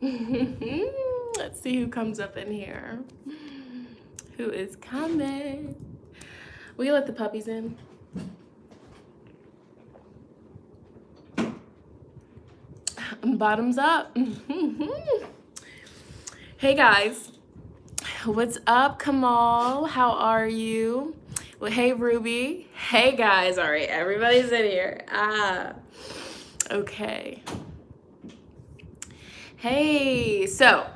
Let's see who comes up in here. Who is coming? Will you let the puppies in? Bottoms up. Hey guys, what's up, Kamal? How are you? Well, hey Ruby. Hey guys. All right, everybody's in here. Okay. Hey, so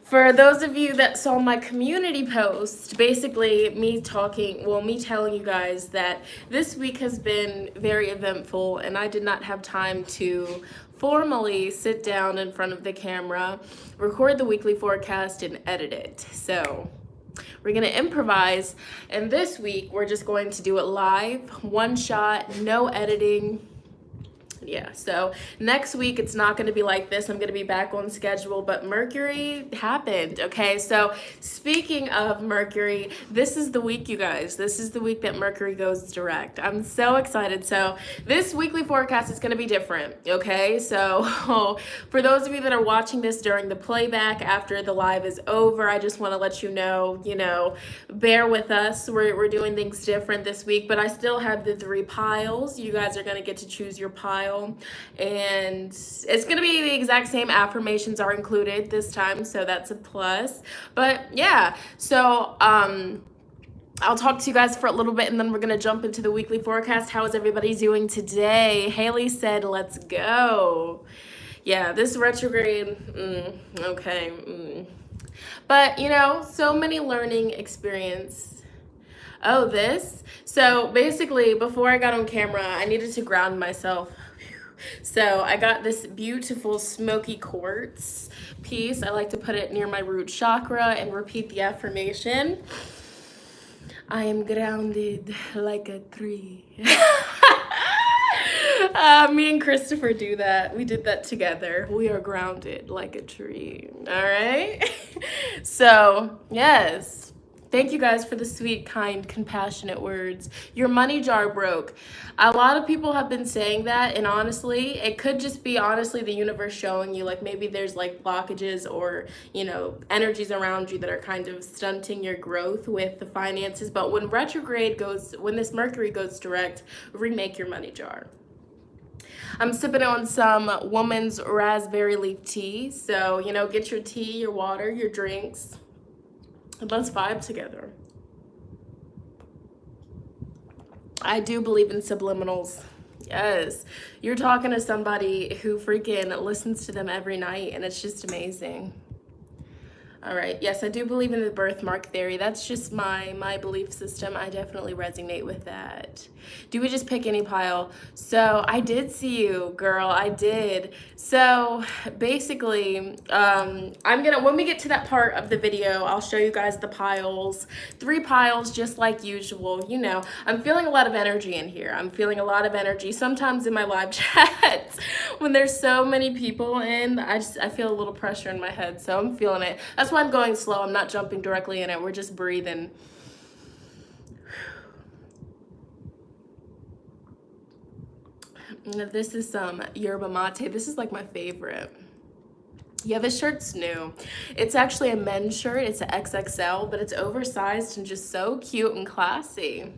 for those of you that saw my community post, basically me telling you guys that this week has been very eventful and I did not have time to formally sit down in front of the camera, record the weekly forecast, and edit it. So we're gonna improvise, and this week we're just going to do it live, one shot, no editing. Yeah, so next week it's not going to be like this. I'm going to be back on schedule, but Mercury happened. Okay, so speaking of Mercury, this is the week, you guys. This is the week that Mercury goes direct. I'm so excited. So this weekly forecast is going to be different. Okay, so for those of you that are watching this during the playback after the live is over, I just want to let you know, bear with us. We're doing things different this week, but I still have the 3 piles. You guys are going to get to choose your pile. And it's going to be the exact same affirmations are included this time, so that's a plus. But yeah, so I'll talk to you guys for a little bit and then we're going to jump into the weekly forecast. How is everybody doing today? Haley said, let's go. Yeah, this retrograde, okay. But, so many learning experience. Oh, this? So basically, before I got on camera, I needed to ground myself. So I got this beautiful smoky quartz piece. I like to put it near my root chakra and repeat the affirmation. I am grounded like a tree. Me and Christopher do that. We did that together. We are grounded like a tree. All right? So, yes. Thank you guys for the sweet, kind, compassionate words. Your money jar broke. A lot of people have been saying that, and honestly, it could just be the universe showing you, like, maybe there's like blockages or, energies around you that are kind of stunting your growth with the finances. But when this Mercury goes direct, remake your money jar. I'm sipping on some Woman's Raspberry Leaf Tea. So, get your tea, your water, your drinks. Let's vibe together. I do believe in subliminals. Yes. You're talking to somebody who freaking listens to them every night, and it's just amazing. All right. Yes, I do believe in the birthmark theory. That's just my belief system. I definitely resonate with that. Do we just pick any pile? So I did see you, girl. I did. So basically, when we get to that part of the video, I'll show you guys the piles. 3 piles, just like usual. I'm feeling a lot of energy in here. I'm feeling a lot of energy. Sometimes in my live chats, when there's so many people in, I feel a little pressure in my head. So I'm feeling it. That's why I'm going slow. I'm not jumping directly in it. We're just breathing. This is some yerba mate. This is like my favorite. Yeah, this shirt's new. It's actually a men's shirt. It's an XXL, but it's oversized and just so cute and classy.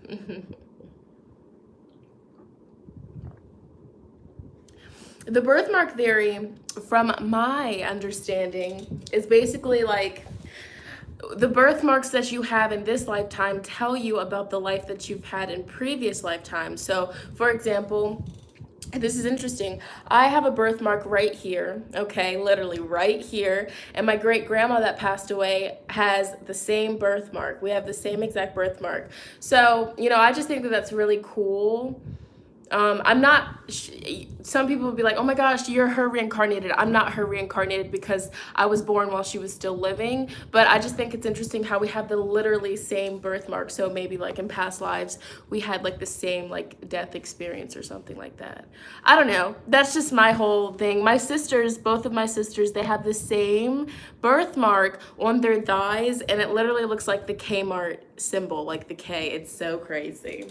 The birthmark theory, from my understanding, is basically like the birthmarks that you have in this lifetime tell you about the life that you've had in previous lifetimes. So, for example, this is interesting. I have a birthmark right here, okay, literally right here. And my great grandma that passed away has the same birthmark. We have the same exact birthmark. So, I just think that that's really cool. Some people would be like, oh my gosh, you're her reincarnated. I'm not her reincarnated because I was born while she was still living. But I just think it's interesting how we have the literally same birthmark. So maybe like in past lives, we had like the same like death experience or something like that. I don't know. That's just my whole thing. Both of my sisters, they have the same birthmark on their thighs, and it literally looks like the Kmart symbol, like the K. It's so crazy.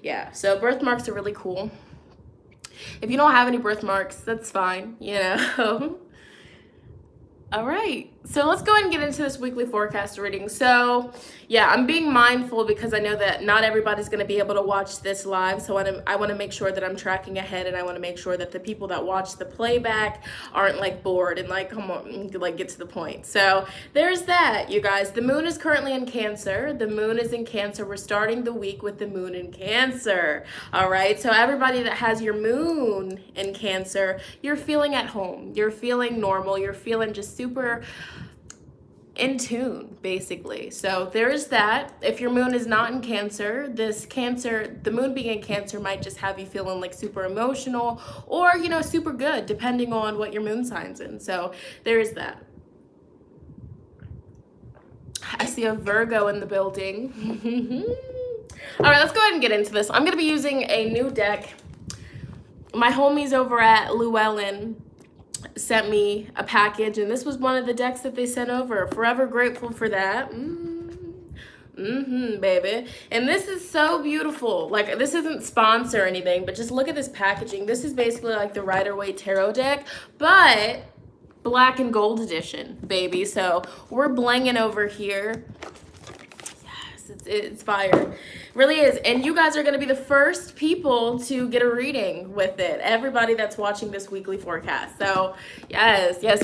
Yeah, so birthmarks are really cool. If you don't have any birthmarks, that's fine, All right, so let's go ahead and get into this weekly forecast reading. So yeah, I'm being mindful because I know that not everybody's going to be able to watch this live. So I want to make sure that I'm tracking ahead, and I want to make sure that the people that watch the playback aren't like bored and like, come on, like get to the point. So there's that, you guys. The moon is currently in Cancer. The moon is in Cancer. We're starting the week with the moon in Cancer. All right, so everybody that has your moon in Cancer, you're feeling at home. You're feeling normal. You're feeling just super in tune, basically. So there's that. If your moon is not in Cancer, the moon being in Cancer might just have you feeling like super emotional or, you know, super good, depending on what your moon sign's in. So there's that. I see a Virgo in the building. All right, let's go ahead and get into this. I'm going to be using a new deck. My homies over at Llewellyn sent me a package, and this was one of the decks that they sent over. Forever grateful for that. Baby. And this is so beautiful. Like, this isn't sponsor or anything, but just look at this packaging. This is basically like the Rider-Waite Tarot deck, but black and gold edition, baby. So we're blinging over here. Yes, it's fire. Really is. And you guys are going to be the first people to get a reading with it. Everybody that's watching this weekly forecast. So, yes. So, yeah,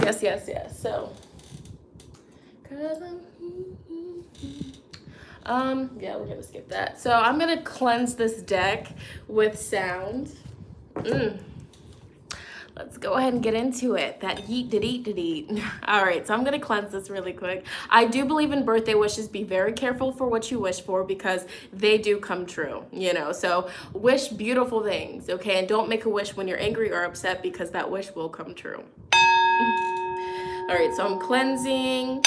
we're going to skip that. So, I'm going to cleanse this deck with sound. Let's go ahead and get into it. That yeet did eat. All right, so I'm going to cleanse this really quick. I do believe in birthday wishes. Be very careful for what you wish for because they do come true, you know. So wish beautiful things, okay? And don't make a wish when you're angry or upset because that wish will come true. All right, so I'm cleansing,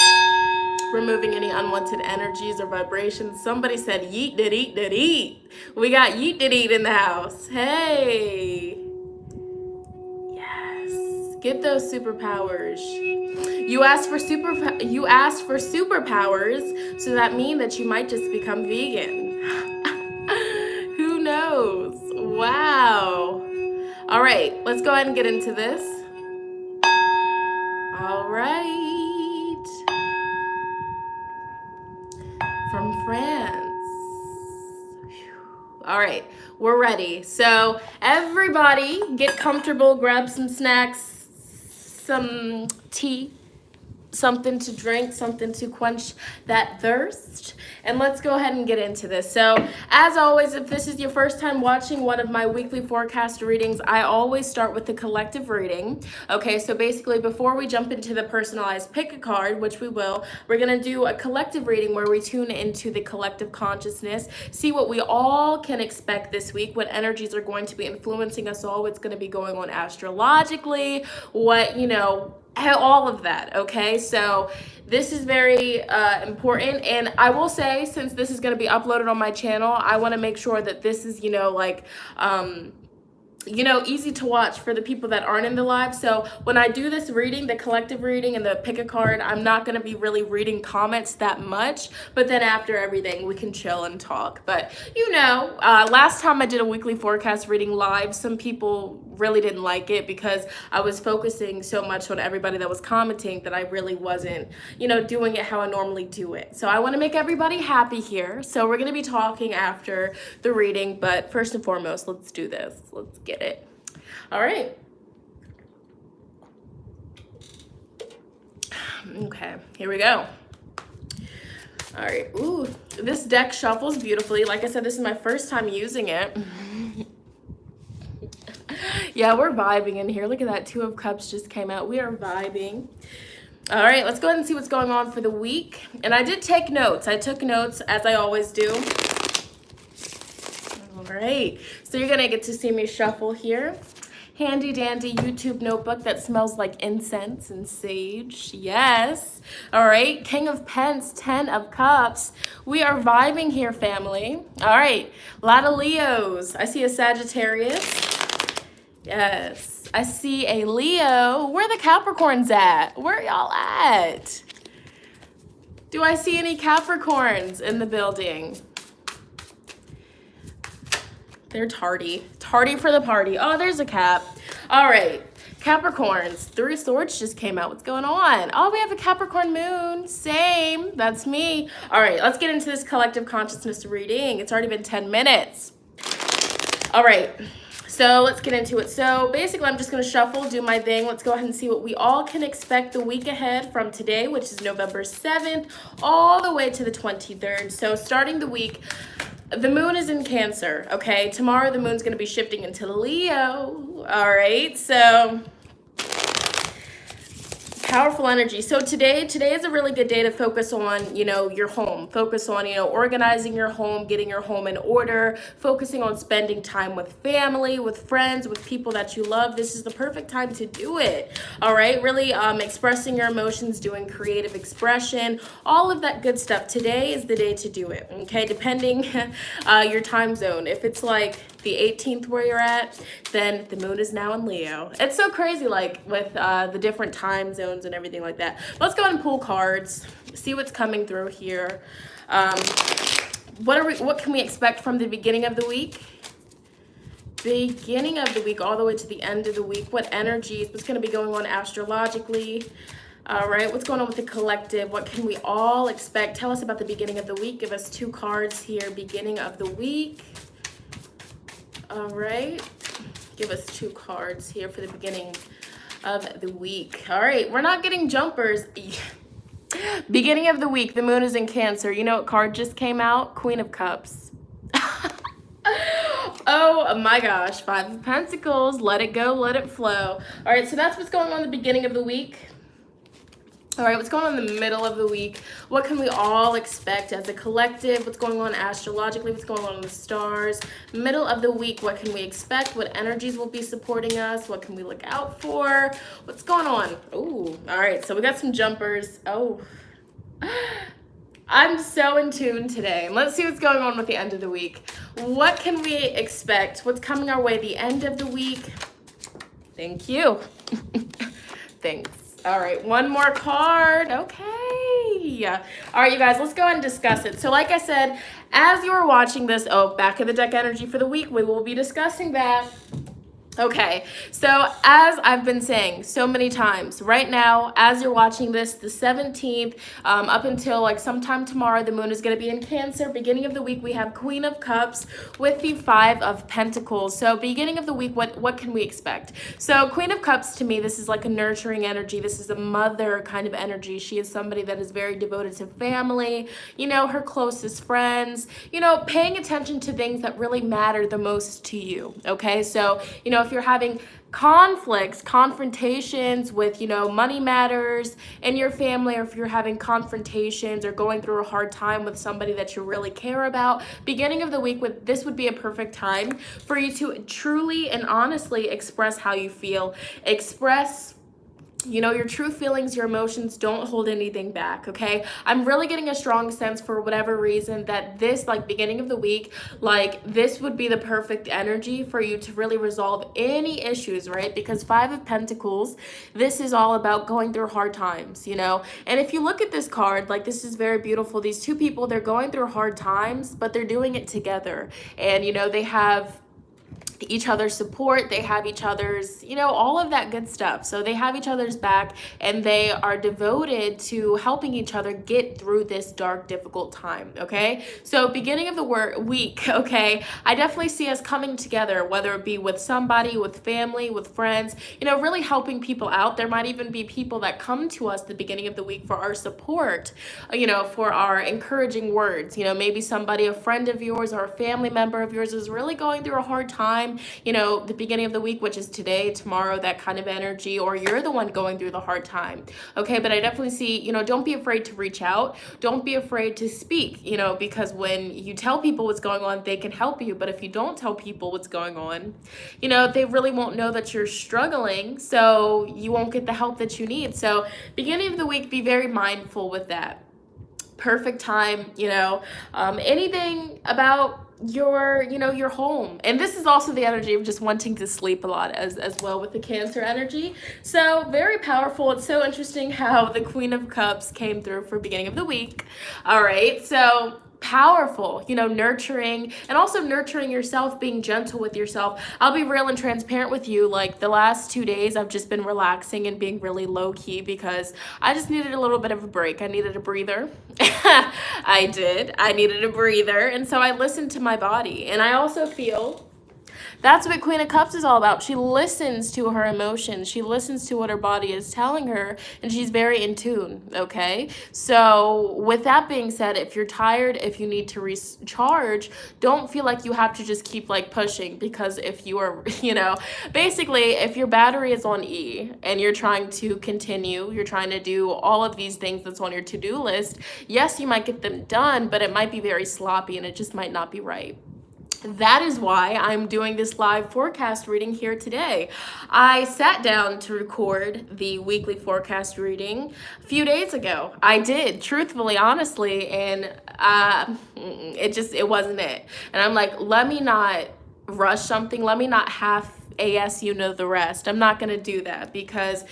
removing any unwanted energies or vibrations. Somebody said yeet did eat. We got yeet did eat in the house. Hey. Get those superpowers. You asked for superpowers, so that means that you might just become vegan. Who knows? Wow. All right, let's go ahead and get into this. All right. From France. All right, we're ready. So everybody get comfortable, grab some snacks, some tea, something to drink, something to quench that thirst, and let's go ahead and get into this. So as always, if this is your first time watching one of my weekly forecast readings, I always start with the collective reading. Okay, so basically before we jump into the personalized pick a card, which we will, we're gonna do a collective reading where we tune into the collective consciousness, see what we all can expect this week, what energies are going to be influencing us all, what's going to be going on astrologically, what, you know, all of that. Okay, so this is very important, and I will say, since this is going to be uploaded on my channel, I want to make sure that this is, you know, like easy to watch for the people that aren't in the live. So when I do this reading, the collective reading and the pick a card, I'm not going to be really reading comments that much, but then after everything we can chill and talk. But you know, last time I did a weekly forecast reading live, some people really didn't like it because I was focusing so much on everybody that was commenting that I really wasn't, you know, doing it how I normally do it. So I want to make everybody happy here. So we're going to be talking after the reading, but first and foremost, let's do this. Let's get it. All right. Okay, here we go. All right. Ooh, this deck shuffles beautifully. Like I said, this is my first time using it. Yeah, we're vibing in here. Look at that. 2 of Cups just came out. We are vibing. All right, let's go ahead and see what's going on for the week. And I did take notes. I took notes, as I always do. All right, so you're going to get to see me shuffle here. Handy dandy YouTube notebook that smells like incense and sage. Yes. All right, King of Pence, 10 of Cups. We are vibing here, family. All right, a lot of Leos. I see a Sagittarius. Yes, I see a Leo. Where the Capricorns at? Where y'all at? Do I see any Capricorns in the building? They're tardy. Tardy for the party. Oh, there's a Cap. All right. Capricorns, Three of Swords just came out. What's going on? Oh, we have a Capricorn moon. Same. That's me. All right, let's get into this collective consciousness reading. It's already been 10 minutes. All right, so let's get into it. So basically, I'm just going to shuffle, do my thing. Let's go ahead and see what we all can expect the week ahead from today, which is November 7th, all the way to the 23rd. So starting the week, the moon is in Cancer, okay? Tomorrow, the moon's going to be shifting into Leo. All right, so powerful energy. So today is a really good day to focus on, your home. Focus on, organizing your home, getting your home in order, focusing on spending time with family, with friends, with people that you love. This is the perfect time to do it. All right, really expressing your emotions, doing creative expression, all of that good stuff. Today is the day to do it, okay? Depending your time zone. If it's like the 18th where you're at, then the moon is now in Leo. It's so crazy, like with the different time zones and everything like that. Let's go ahead and pull cards, see what's coming through here. What can we expect from the beginning of the week? Beginning of the week all the way to the end of the week. What energies, what's going to be going on astrologically? All right, what's going on with the collective? What can we all expect? Tell us about the beginning of the week. Give us 2 cards here, beginning of the week. All right, give us 2 cards here for the beginning of the week. All right, we're not getting jumpers. Beginning of the week, the moon is in Cancer. You know what card just came out? Queen of Cups. Oh my gosh, 5 of Pentacles. Let it go, let it flow. All right, so that's what's going on at the beginning of the week. All right, what's going on in the middle of the week? What can we all expect as a collective? What's going on astrologically? What's going on in the stars? Middle of the week, what can we expect? What energies will be supporting us? What can we look out for? What's going on? Ooh, all right, so we got some jumpers. Oh, I'm so in tune today. Let's see what's going on with the end of the week. What can we expect? What's coming our way the end of the week? Thank you. Thanks. All right, one more card. Okay. All right, you guys, let's go ahead and discuss it. So like I said, as you are watching this, back of the deck energy for the week, we will be discussing that. Okay, so as I've been saying so many times, right now, as you're watching this, the 17th, up until like sometime tomorrow, the moon is going to be in Cancer. Beginning of the week, we have Queen of Cups with the 5 of Pentacles. So beginning of the week, what can we expect? So Queen of Cups, to me, this is like a nurturing energy. This is a mother kind of energy. She is somebody that is very devoted to family, her closest friends, paying attention to things that really matter the most to you, okay? So, if you're having confrontations with, money matters in your family, or if you're having confrontations or going through a hard time with somebody that you really care about, beginning of the week, this would be a perfect time for you to truly and honestly express how you feel. Express your true feelings, your emotions. Don't hold anything back, okay? I'm really getting a strong sense, for whatever reason, that this, like, beginning of the week, like, this would be the perfect energy for you to really resolve any issues, right? Because 5 of Pentacles, this is all about going through hard times, And if you look at this card, like, this is very beautiful. These 2 people, they're going through hard times, but they're doing it together. And, they have each other's support, they have each other's, all of that good stuff. So they have each other's back, and they are devoted to helping each other get through this dark, difficult time, okay? So beginning of the week, okay, I definitely see us coming together, whether it be with somebody, with family, with friends, really helping people out. There might even be people that come to us the beginning of the week for our support, for our encouraging words. Maybe somebody, a friend of yours or a family member of yours, is really going through a hard time, the beginning of the week, which is today, tomorrow, that kind of energy, or you're the one going through the hard time, okay? But I definitely see, don't be afraid to reach out. Don't be afraid to speak, because when you tell people what's going on, they can help you. But if you don't tell people what's going on, they really won't know that you're struggling, so you won't get the help that you need. So beginning of the week, be very mindful with that. Perfect time, anything about your home. And this is also the energy of just wanting to sleep a lot as well with the Cancer energy. So very powerful. It's so interesting how the Queen of Cups came through for beginning of the week. All right, so powerful, you know, nurturing, and also nurturing yourself, being gentle with yourself. I'll be real and transparent with you. Like the last 2 days, I've just been relaxing and being really low key because I just needed a little bit of a break. I needed a breather. I did. I needed a breather. And so I listened to my body. And I also feel that's what Queen of Cups is all about. She listens to her emotions. She listens to what her body is telling her, and she's very in tune, okay? So with that being said, if you're tired, if you need to recharge, don't feel like you have to just keep like pushing, because if you are, you know, basically if your battery is on E and you're trying to continue, you're trying to do all of these things that's on your to-do list, yes, you might get them done, but it might be very sloppy and it just might not be right. That is why I'm doing this live forecast reading here today. I sat down to record the weekly forecast reading a few days ago. I did, truthfully, honestly, and it wasn't it. And I'm like, let me not rush something. Let me not half AS you know the rest. I'm not gonna do that, because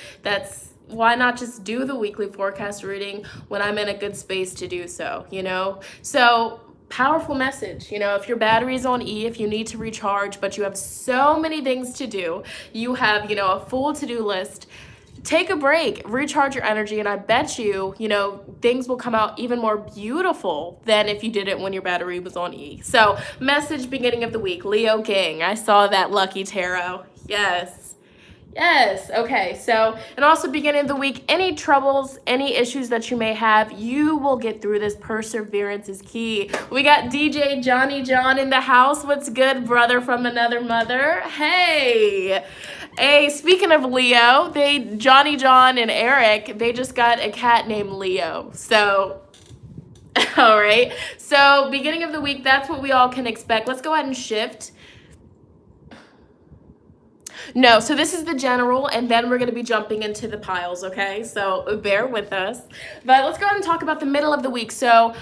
why not just do the weekly forecast reading when I'm in a good space to do so, you know? So powerful message, you know, if your battery's on E, if you need to recharge, but you have so many things to do, you have, you know, a full to-do list, take a break, recharge your energy, and I bet you, you know, things will come out even more beautiful than if you did it when your battery was on E. So, message beginning of the week, Leo gang. I saw that lucky tarot. Yes. Yes, okay, so, and also beginning of the week, any troubles, any issues that you may have, you will get through this. Perseverance is key. We got DJ Johnny John in the house. What's good, brother from another mother? Hey, speaking of Leo, Johnny John and Eric, they just got a cat named Leo, so... All right, so beginning of the week, that's what we all can expect. Let's go ahead and shift. No, so this is the general, and then we're going to be jumping into the piles, okay? So bear with us. But let's go ahead and talk about the middle of the week. So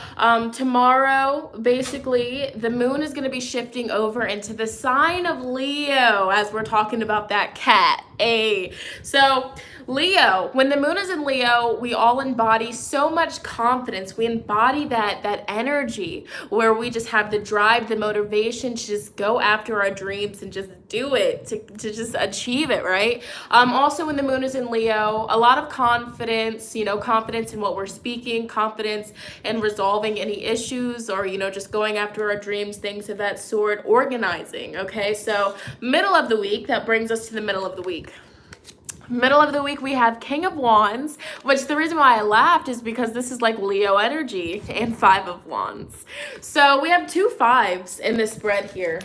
tomorrow, basically, the moon is going to be shifting over into the sign of Leo as we're talking about that cat. So Leo, when the moon is in Leo, we all embody so much confidence. We embody that energy where we just have the drive, the motivation to just go after our dreams and just do it, to just achieve it, right? Also, when the moon is in Leo, a lot of confidence, you know, confidence in what we're speaking, confidence in resolving any issues, or, you know, just going after our dreams, things of that sort, organizing, okay? So middle of the week, that brings us to the middle of the week. Middle of the week, we have King of Wands, which the reason why I laughed is because this is like Leo energy, and Five of Wands. So we have 2 5s in this spread here.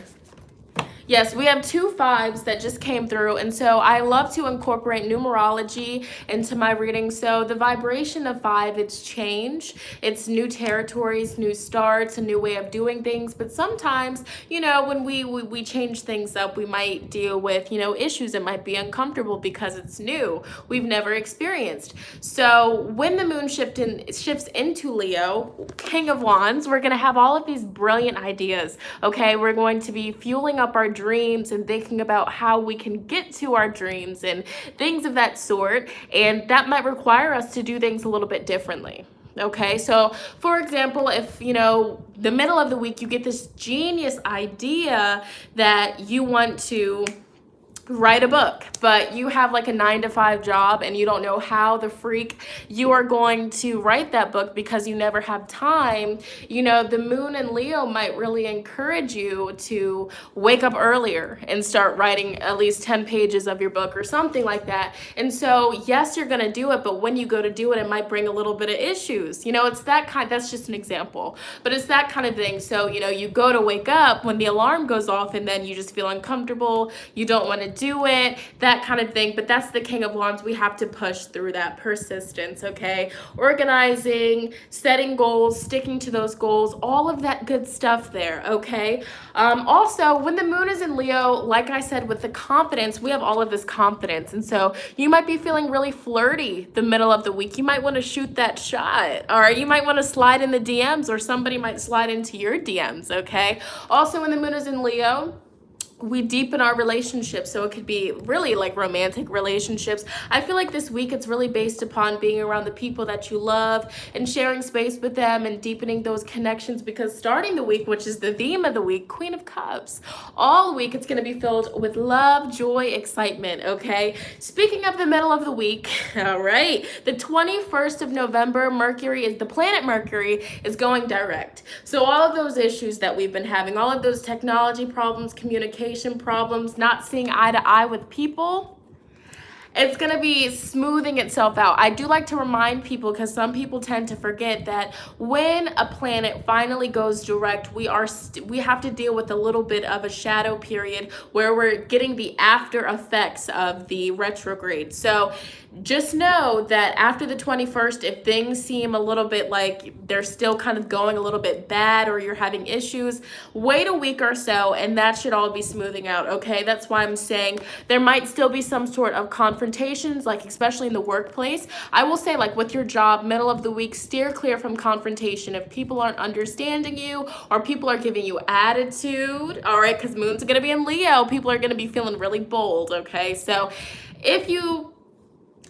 Yes, we have 2 5s that just came through, and so I love to incorporate numerology into my reading. So the vibration of 5, it's change, it's new territories, new starts, a new way of doing things. But sometimes, you know, when we change things up, we might deal with, you know, issues. It might be uncomfortable because it's new, we've never experienced. So when the moon shifts into Leo, King of Wands, we're gonna have all of these brilliant ideas. Okay, we're going to be fueling up our dreams and thinking about how we can get to our dreams and things of that sort, and that might require us to do things a little bit differently. Okay, so for example, if, you know, the middle of the week you get this genius idea that you want to write a book, but you have like a 9-to-5 job and you don't know how the freak you are going to write that book because you never have time, you know, the moon in Leo might really encourage you to wake up earlier and start writing at least 10 pages of your book or something like that. And so yes, you're gonna do it, but when you go to do it, it might bring a little bit of issues. You know, it's that kind, that's just an example, but it's that kind of thing. So, you know, you go to wake up when the alarm goes off and then you just feel uncomfortable, you don't want to do it, that kind of thing. But that's the King of Wands. We have to push through that persistence, okay? Organizing, setting goals, sticking to those goals, all of that good stuff there, okay? Also, when the moon is in Leo, like I said, with the confidence, we have all of this confidence. And so you might be feeling really flirty the middle of the week. You might want to shoot that shot, or you might want to slide in the DMs, or somebody might slide into your DMs, okay? Also, when the moon is in Leo, we deepen our relationships. So it could be really like romantic relationships. I feel like this week it's really based upon being around the people that you love and sharing space with them and deepening those connections, because starting the week, which is the theme of the week, Queen of Cups, all week it's going to be filled with love, joy, excitement. Okay, speaking of the middle of the week, all right, the 21st of November, the planet Mercury is going direct. So all of those issues that we've been having, all of those technology problems, communication problems, not seeing eye to eye with people, it's going to be smoothing itself out. I do like to remind people, because some people tend to forget, that when a planet finally goes direct, we have to deal with a little bit of a shadow period where we're getting the after effects of the retrograde. So just know that after the 21st, if things seem a little bit like they're still kind of going a little bit bad, or you're having issues, wait a week or so and that should all be smoothing out. Okay, that's why I'm saying there might still be some sort of confrontations, like especially in the workplace. I will say, like with your job, middle of the week, steer clear from confrontation. If people aren't understanding you or people are giving you attitude, all right, because Moon's going to be in Leo, people are going to be feeling really bold. Okay, so if you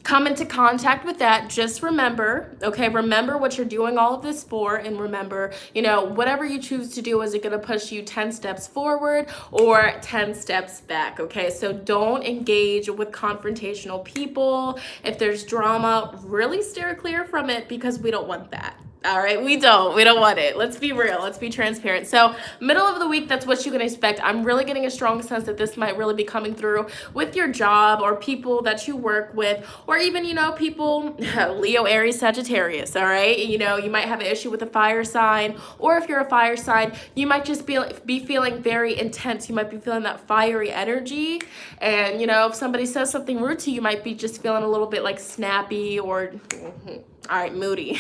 come into contact with that, just remember, okay, remember what you're doing all of this for, and remember, whatever you choose to do, is it going to push you 10 steps forward or 10 steps back, okay? So don't engage with confrontational people. If there's drama, really steer clear from it, because we don't want that. All right, we don't want it. Let's be real, let's be transparent. So middle of the week, that's what you can expect. I'm really getting a strong sense that this might really be coming through with your job or people that you work with, or even, people, Leo, Aries, Sagittarius, all right? You might have an issue with a fire sign, or if you're a fire sign, you might just be feeling very intense. You might be feeling that fiery energy. And, if somebody says something rude to you, you might be just feeling a little bit like snappy or... all right, moody.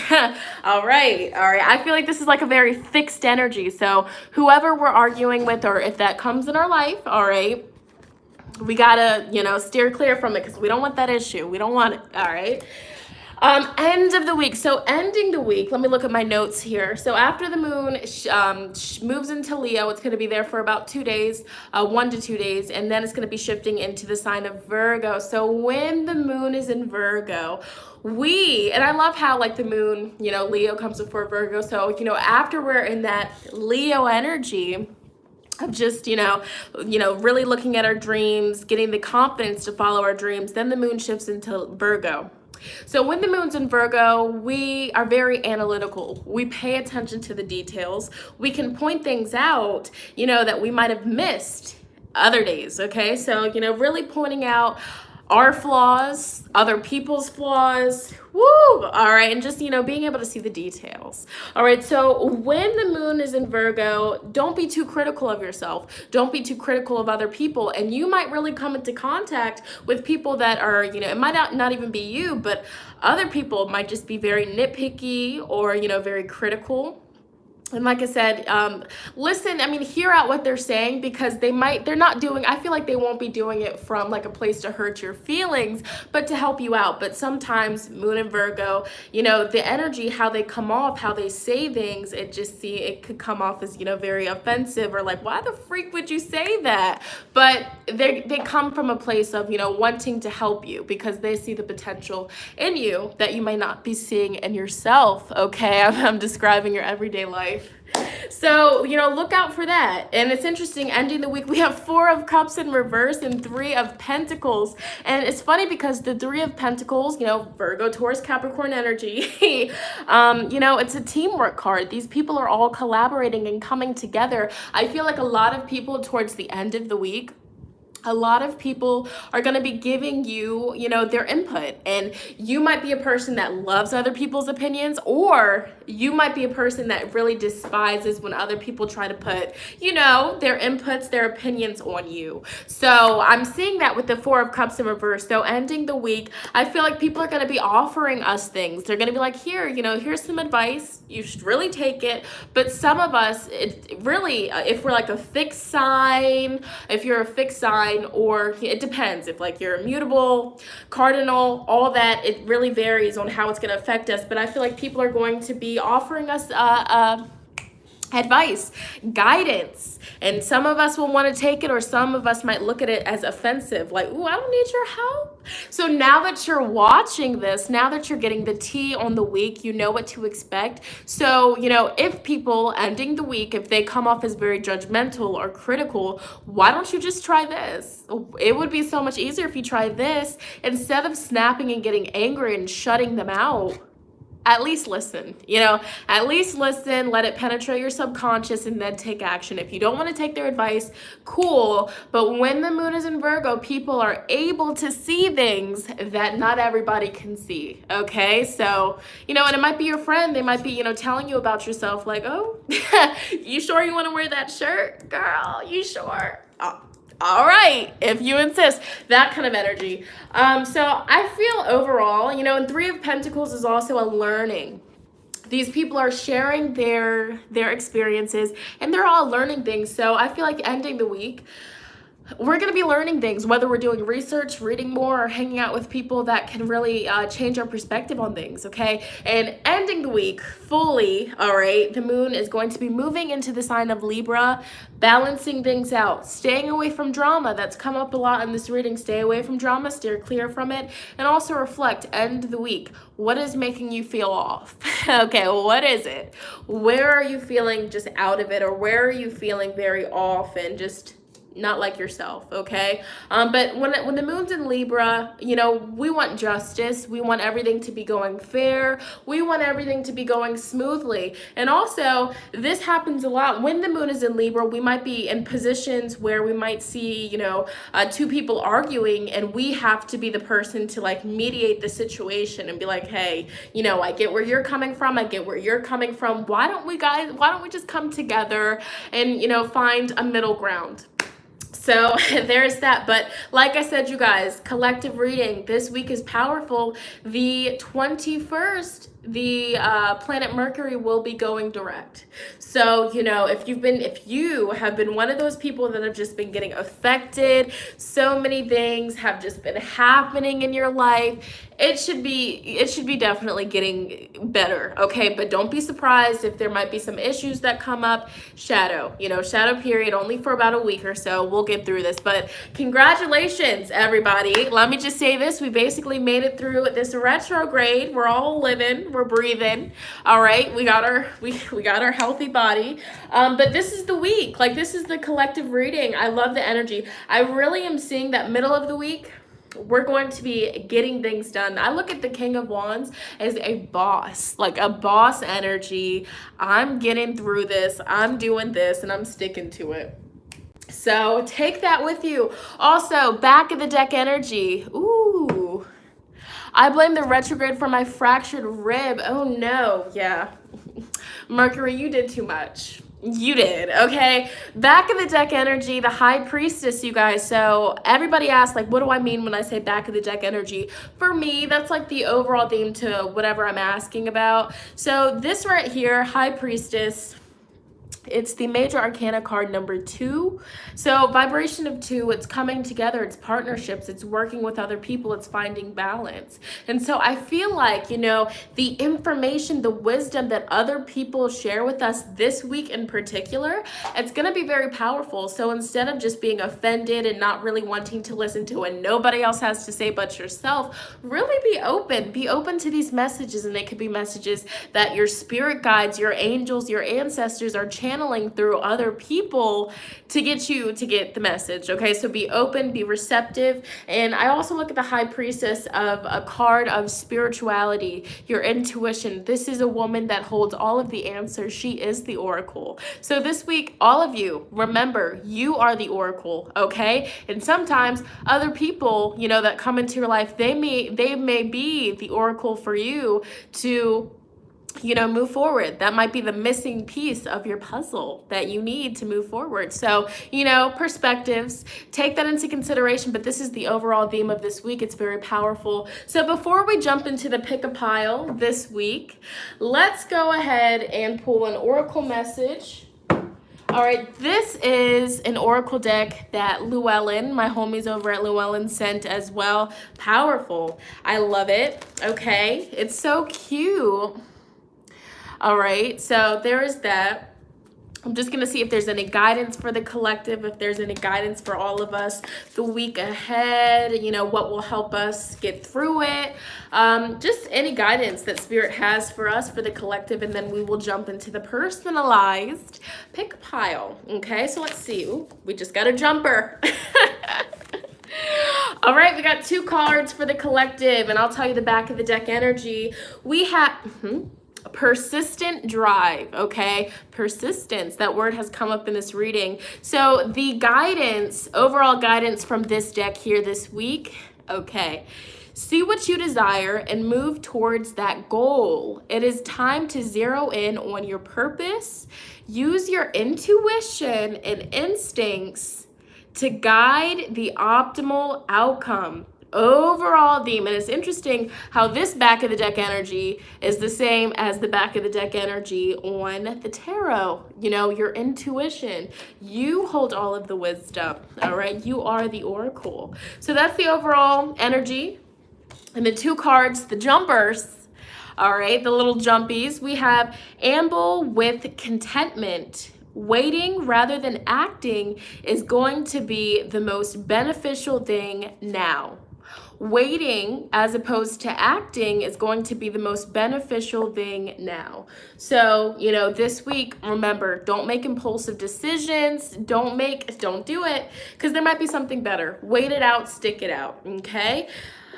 All right. I feel like this is like a very fixed energy. So whoever we're arguing with, or if that comes in our life, all right, we gotta, steer clear from it, because we don't want that issue. We don't want it. All right. End of the week. So ending the week, let me look at my notes here. So after the moon moves into Leo, it's going to be there for about 2 days, 1 to 2 days, and then it's going to be shifting into the sign of Virgo. So when the moon is in Virgo, and I love how like the moon, Leo comes before Virgo. So, after we're in that Leo energy of just, really looking at our dreams, getting the confidence to follow our dreams, then the moon shifts into Virgo. So when the moon's in Virgo, we are very analytical. We pay attention to the details. We can point things out, that we might have missed other days, okay? So, really pointing out our flaws, other people's flaws, all right, and just, being able to see the details. All right, so when the moon is in Virgo, don't be too critical of yourself. Don't be too critical of other people, and you might really come into contact with people that are, it might not even be you, but other people might just be very nitpicky or, very critical. And like I said, listen, hear out what they're saying, because I feel like they won't be doing it from like a place to hurt your feelings, but to help you out. But sometimes Moon and Virgo, the energy, how they come off, how they say things, it could come off as, very offensive, or like, why the freak would you say that? But they come from a place of, wanting to help you, because they see the potential in you that you might not be seeing in yourself, okay? I'm describing your everyday life. So, look out for that. And it's interesting, ending the week, we have 4 of Cups in reverse and 3 of Pentacles. And it's funny because the 3 of Pentacles, Virgo, Taurus, Capricorn energy, it's a teamwork card. These people are all collaborating and coming together. I feel like a lot of people towards the end of the week, a lot of people are going to be giving you, their input, and you might be a person that loves other people's opinions, or you might be a person that really despises when other people try to put, their inputs, their opinions on you. So I'm seeing that with the 4 of Cups in reverse. So ending the week, I feel like people are going to be offering us things. They're going to be like, here's some advice. You should really take it. But some of us, it really, if we're like a fixed sign, if you're a fixed sign, or it depends if like you're immutable, cardinal, all that, it really varies on how it's going to affect us. But I feel like people are going to be offering us advice, guidance. And some of us will want to take it, or some of us might look at it as offensive, like, ooh, I don't need your help. So now that you're watching this, now that you're getting the tea on the week, you know what to expect. So, if people ending the week, if they come off as very judgmental or critical, why don't you just try this? It would be so much easier if you try this instead of snapping and getting angry and shutting them out. At least listen, at least listen, let it penetrate your subconscious, and then take action. If you don't want to take their advice, cool. But when the moon is in Virgo, people are able to see things that not everybody can see, okay? So, and it might be your friend. They might be, telling you about yourself, like, oh, you sure you want to wear that shirt? Girl, you sure? Oh. All right, if you insist, that kind of energy. So I feel overall, and Three of Pentacles is also a learning. These people are sharing their experiences, and they're all learning things. So I feel like ending the week, we're going to be learning things, whether we're doing research, reading more, or hanging out with people that can really change our perspective on things, okay? And ending the week fully, all right, the moon is going to be moving into the sign of Libra, balancing things out, staying away from drama. That's come up a lot in this reading. Stay away from drama, steer clear from it, and also reflect, end the week. What is making you feel off? Okay, what is it? Where are you feeling just out of it, or where are you feeling very off and just not like yourself, okay? But when the moon's in Libra, we want justice. We want everything to be going fair. We want everything to be going smoothly. And also, this happens a lot. When the moon is in Libra, we might be in positions where we might see, two people arguing, and we have to be the person to like mediate the situation and be like, hey, I get where you're coming from. I get where you're coming from. Why don't we just come together and, find a middle ground? So there's that. But like I said, you guys, collective reading this week is powerful. The 21st, the planet Mercury will be going direct. So, if you have been one of those people that have just been getting affected, so many things have just been happening in your life, it should be definitely getting better, okay? But don't be surprised if there might be some issues that come up. Shadow period, only for about a week or so. We'll get through this. But congratulations, everybody. Let me just say this. We basically made it through this retrograde. We're all living. We're breathing. All right. We got our healthy body. But this is the week. Like, this is the collective reading. I love the energy. I really am seeing that middle of the week, we're going to be getting things done. I look at the King of Wands as a boss, like a boss energy. I'm getting through this. I'm doing this, and I'm sticking to it. So take that with you. Also, back of the deck energy. Ooh. I blame the retrograde for my fractured rib. Oh no. Yeah. Mercury, you did too much. You did, okay? Back of the deck energy, the High Priestess, you guys. So everybody asks, like, what do I mean when I say back of the deck energy? For me, that's like the overall theme to whatever I'm asking about. So this right here, High Priestess, it's the major arcana card number 2. So vibration of 2, it's coming together, it's partnerships, it's working with other people, it's finding balance. And so I feel like, the information, the wisdom that other people share with us this week in particular, it's going to be very powerful. So instead of just being offended and not really wanting to listen to what nobody else has to say but yourself, really be open to these messages. And they could be messages that your spirit guides, your angels, your ancestors are channeling through other people to get you to get the message, okay? So be open, be receptive. And I also look at the High Priestess of a card of spirituality, your intuition. This is a woman that holds all of the answers. She is the oracle. So this week, all of you, remember, you are the oracle, okay? And sometimes other people, that come into your life, they may be the oracle for you to move forward. That might be the missing piece of your puzzle that you need to move forward. So, perspectives, take that into consideration, but this is the overall theme of this week. It's very powerful. So before we jump into the pick a pile this week, let's go ahead and pull an oracle message. All right, this is an oracle deck that Llewellyn, my homies over at Llewellyn, sent as well. Powerful. I love it. Okay, it's so cute. All right, so there is that. I'm just going to see if there's any guidance for the collective, if there's any guidance for all of us the week ahead, you know, what will help us get through it. Just any guidance that Spirit has for us, for the collective, and then we will jump into the personalized pick pile. Okay, so let's see. Ooh, we just got a jumper. All right, we got 2 cards for the collective, and I'll tell you the back of the deck energy. We have... persistent drive, okay? Persistence, that word has come up in this reading. So the guidance, overall guidance from this deck here this week, okay. See what you desire and move towards that goal. It is time to zero in on your purpose. Use your intuition and instincts to guide the optimal outcome. Overall theme, and it's interesting how this back of the deck energy is the same as the back of the deck energy on the tarot. You know, your intuition, you hold all of the wisdom. All right, you are the oracle. So that's the overall energy. And the 2 cards, the jumpers, all right, the little jumpies, we have amble with contentment. Waiting rather than acting is going to be the most beneficial thing now. Waiting as opposed to acting is going to be the most beneficial thing now. So, you know, this week, remember, don't make impulsive decisions. Don't do it, because there might be something better. Wait it out, stick it out, okay?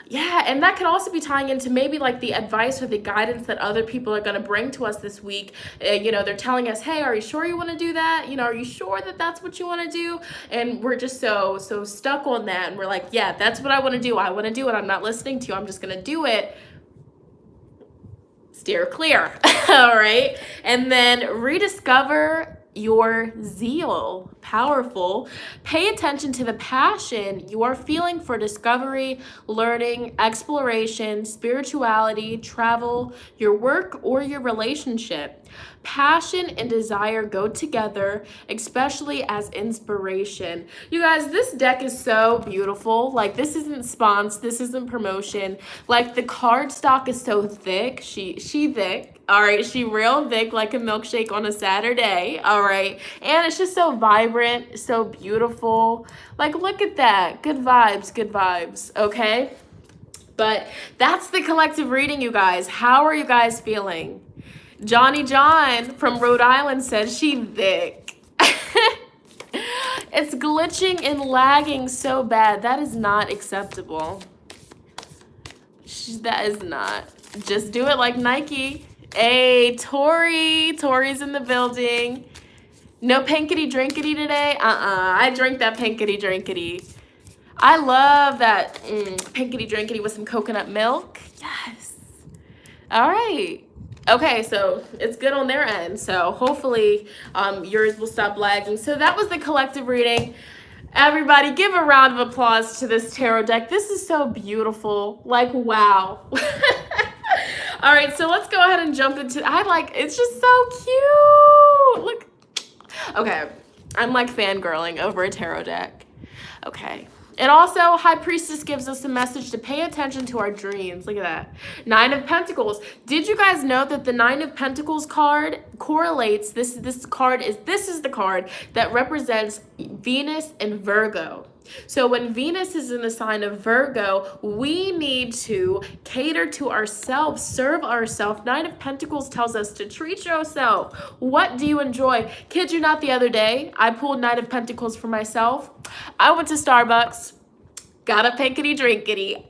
Yeah, and that could also be tying into maybe like the advice or the guidance that other people are going to bring to us this week. You know, they're telling us, hey, are you sure you want to do that? You know, are you sure that that's what you want to do? And we're just so stuck on that. And we're like, yeah, that's what I want to do. I want to do it. I'm not listening to you. I'm just going to do it. Steer clear. All right. And then rediscover your zeal. Powerful. Pay attention to the passion you are feeling for discovery, learning, exploration, spirituality, travel, your work, or your relationship. Passion and desire go together, especially as inspiration. You guys, this deck is so beautiful. Like, this isn't sponsor, this isn't promotion. Like, the card stock is so thick. She thick. All right, she real thick like a milkshake on a Saturday. All right, and it's just so vibrant, so beautiful. Like, look at that. Good vibes, okay? But that's the collective reading, you guys. How are you guys feeling? Johnny John from Rhode Island said she thick. It's glitching and lagging so bad. That is not acceptable. That is not. Just do it like Nike. Hey, Tori's in the building. No pinkity drinkity today? I drink that pinkity drinkity. I love that pinkity drinkity with some coconut milk. Yes. All right. Okay, so it's good on their end. So hopefully yours will stop lagging. So that was the collective reading. Everybody, give a round of applause to this tarot deck. This is so beautiful. Like, wow. All right, so let's go ahead and jump into, it's just so cute. Look. Okay, I'm like fangirling over a tarot deck. Okay. And also, High Priestess gives us a message to pay attention to our dreams. Look at that. 9 of Pentacles. Did you guys know that the 9 of Pentacles card correlates, this is the card that represents Venus and Virgo. So when Venus is in the sign of Virgo, we need to cater to ourselves, serve ourselves. 9 of Pentacles tells us to treat yourself. What do you enjoy? Kid you not, the other day, I pulled 9 of Pentacles for myself. I went to Starbucks, got a pinkity drinkity.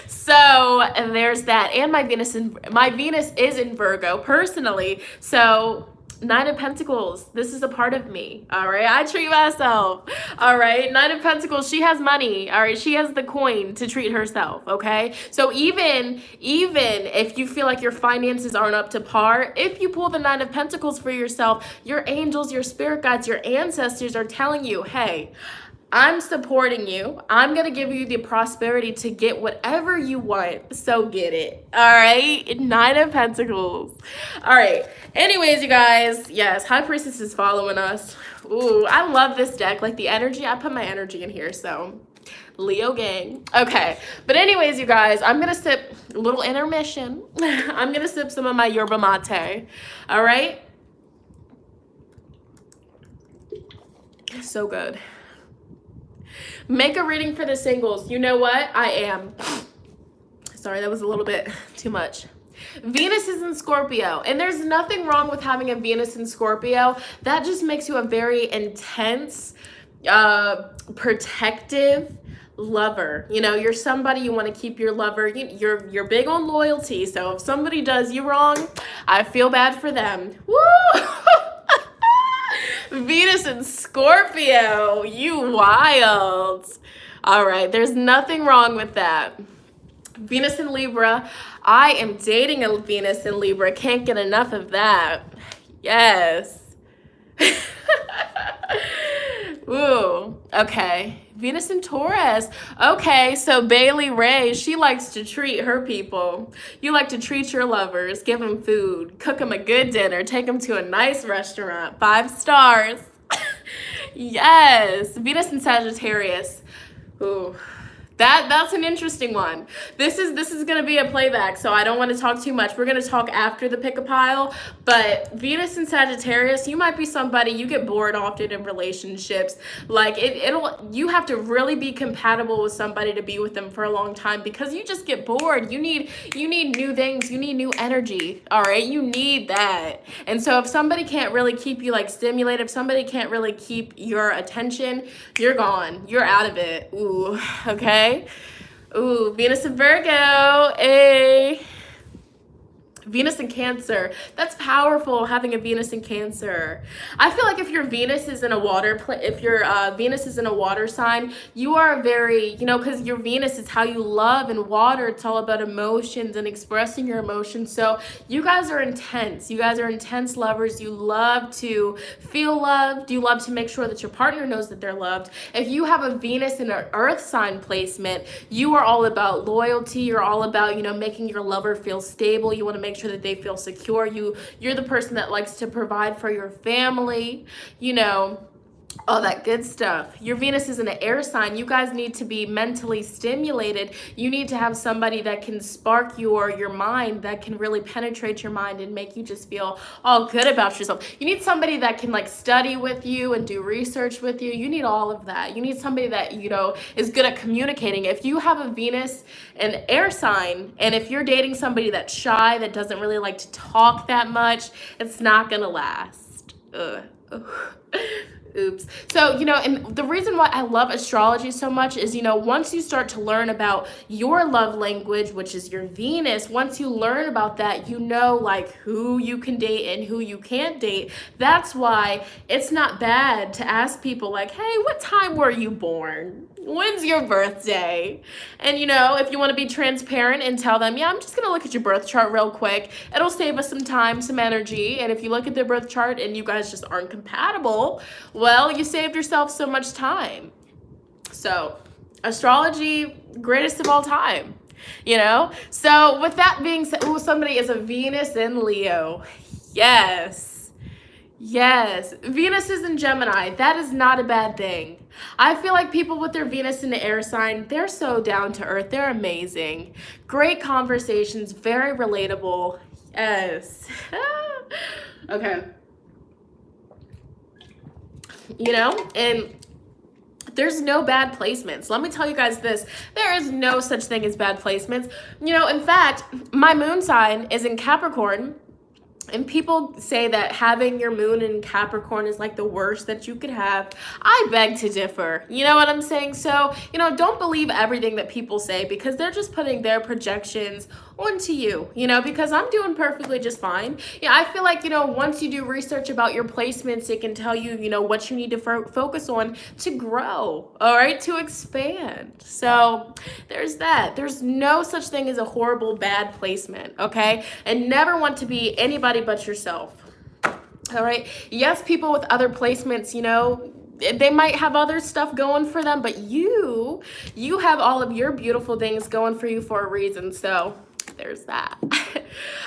So, and there's that. And my Venus is in Virgo personally. So 9 of Pentacles, this is a part of me, all right? I treat myself, all right? 9 of Pentacles, she has money, all right? She has the coin to treat herself, okay? So even if you feel like your finances aren't up to par, if you pull the 9 of Pentacles for yourself, your angels, your spirit guides, your ancestors are telling you, hey, I'm supporting you. I'm going to give you the prosperity to get whatever you want. So get it. All right. 9 of Pentacles. All right. Anyways, you guys. Yes. High Priestess is following us. Ooh, I love this deck. Like the energy. I put my energy in here. So Leo gang. Okay. But anyways, you guys, I'm going to sip a little intermission. I'm going to sip some of my yerba mate. All right. So good. Make a reading for the singles. You know what? I am. Sorry, that was a little bit too much. Venus is in Scorpio, and there's nothing wrong with having a Venus in Scorpio. That just makes you a very intense, protective lover. You know, you're somebody, you want to keep your lover. You're big on loyalty. So if somebody does you wrong, I feel bad for them. Woo! Venus in Scorpio, you wild. All right, there's nothing wrong with that. Venus in Libra. I am dating a Venus in Libra. Can't get enough of that. Yes. Ooh, okay. Venus in Taurus. Okay, so Bailey Ray, she likes to treat her people. You like to treat your lovers, give them food, cook them a good dinner, take them to a nice restaurant, 5 stars. Yes, Venus in Sagittarius. Ooh. That's an interesting one. This is gonna be a playback, so I don't want to talk too much. We're gonna talk after the pick a pile. But Venus and Sagittarius, you might be somebody, you get bored often in relationships. Like you have to really be compatible with somebody to be with them for a long time, because you just get bored. You need new things, you need new energy. All right, you need that. And so if somebody can't really keep you like stimulated, if somebody can't really keep your attention, you're gone. You're out of it. Ooh, okay. Ooh, Venus in Virgo, Venus in Cancer. That's powerful, having a Venus in Cancer. I feel like if your Venus is in a water Venus is in a water sign, you are very, because your Venus is how you love, and water, it's all about emotions and expressing your emotions. So you guys are intense. You guys are intense lovers. You love to feel loved. You love to make sure that your partner knows that they're loved. If you have a Venus in an earth sign placement, you are all about loyalty. You're all about, making your lover feel stable. You want to make sure that they feel secure. You're the person that likes to provide for your family, all that good stuff. Your Venus is in an air sign. You guys need to be mentally stimulated. You need to have somebody that can spark your mind, that can really penetrate your mind and make you just feel all good about yourself. You need somebody that can like study with you and do research with you. You need all of that. You need somebody that, is good at communicating. If you have a Venus and air sign, and if you're dating somebody that's shy, that doesn't really like to talk that much, it's not gonna last. Oops. So, and the reason why I love astrology so much is, once you start to learn about your love language, which is your Venus, once you learn about that, like who you can date and who you can't date. That's why it's not bad to ask people like, hey, what time were you born? When's your birthday? And, if you want to be transparent and tell them, yeah, I'm just going to look at your birth chart real quick. It'll save us some time, some energy. And if you look at their birth chart and you guys just aren't compatible, well, you saved yourself so much time. So astrology, greatest of all time, So with that being said, somebody is a Venus in Leo. Yes. Venus is in Gemini. That is not a bad thing. I feel like people with their Venus in the air sign, they're so down to earth. They're amazing. Great conversations, very relatable. Yes. Okay. And there's no bad placements. Let me tell you guys this. There is no such thing as bad placements. In fact, my moon sign is in Capricorn. And people say that having your moon in Capricorn is like the worst that you could have. I beg to differ. You know what I'm saying? So, don't believe everything that people say, because they're just putting their projections onto you, because I'm doing perfectly just fine. Yeah, I feel like, once you do research about your placements, it can tell you, what you need to focus on to grow, all right, to expand. So there's that. There's no such thing as a horrible, bad placement, okay? And never want to be anybody but yourself. All right. Yes, people with other placements, they might have other stuff going for them, but you have all of your beautiful things going for you for a reason. So there's that.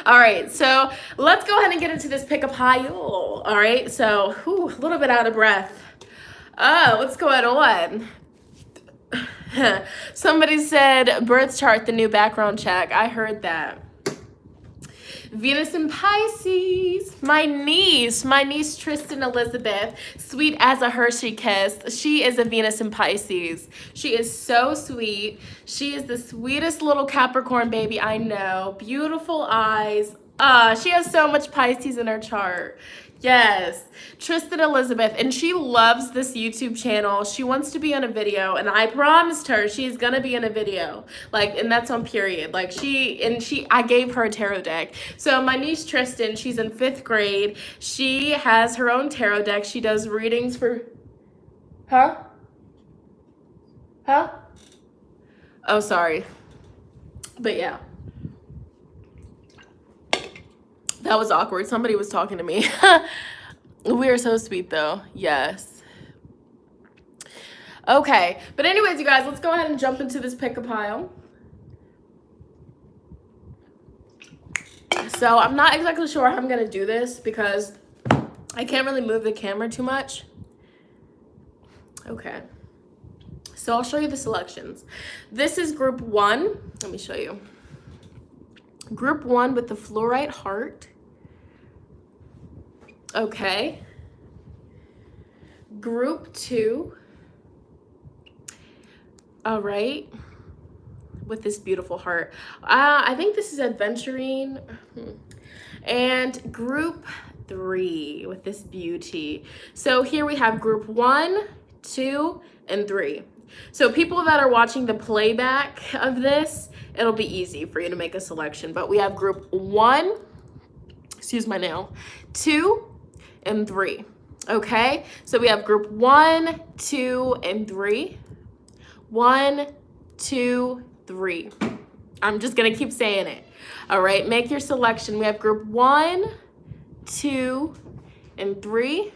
All right. So let's go ahead and get into this pick a pile. All right. So a little bit out of breath. Oh, what's going on? Somebody said birth chart, the new background check. I heard that. Venus in Pisces. My niece Tristan Elizabeth, sweet as a Hershey kiss. She is a Venus in Pisces. She is so sweet. She is the sweetest little Capricorn baby I know. Beautiful eyes. She has so much Pisces in her chart. Yes, Tristan Elizabeth, and she loves this YouTube channel. She wants to be in a video, and I promised her she's gonna be in a video. Like, and that's on period. Like, I gave her a tarot deck. So my niece Tristan, she's in 5th grade. She has her own tarot deck. She does readings for, huh? Oh, sorry. But yeah. That was awkward. Somebody was talking to me. We are so sweet though. Yes. Okay. But anyways, you guys, let's go ahead and jump into this pick-a-pile. So I'm not exactly sure how I'm going to do this because I can't really move the camera too much. Okay. So I'll show you the selections. This is group 1. Let me show you. Group 1 with the fluorite heart. Okay. Group 2. All right. With this beautiful heart. I think this is adventuring. And group 3 with this beauty. So here we have group 1, 2, and 3. So people that are watching the playback of this, it'll be easy for you to make a selection. But we have group 1, excuse my nail, 2, and 3. Okay? So we have group 1, 2, and 3. 1, 2, 3. I'm just going to keep saying it. All right? Make your selection. We have group 1, 2, and 3.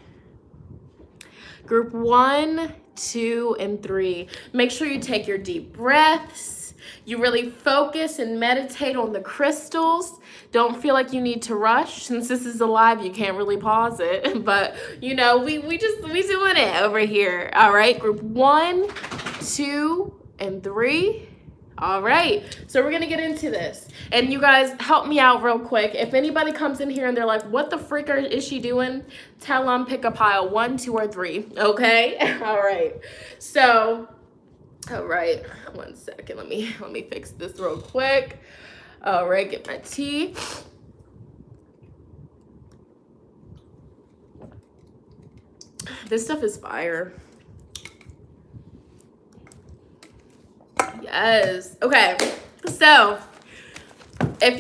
Group 1, 2, and 3. Make sure you take your deep breaths. You really focus and meditate on the crystals. Don't feel like you need to rush. Since this is a live, you can't really pause it. But, you know, we doing it over here. All right, group 1, 2, and 3. All right, so we're gonna get into this. And you guys, help me out real quick. If anybody comes in here and they're like, what the frick is she doing? Tell them pick a pile, 1, 2, or 3, okay? All right, so, all right, 1 second, let me fix this real quick. All right, get my tea. This stuff is fire. Yes. Okay. So if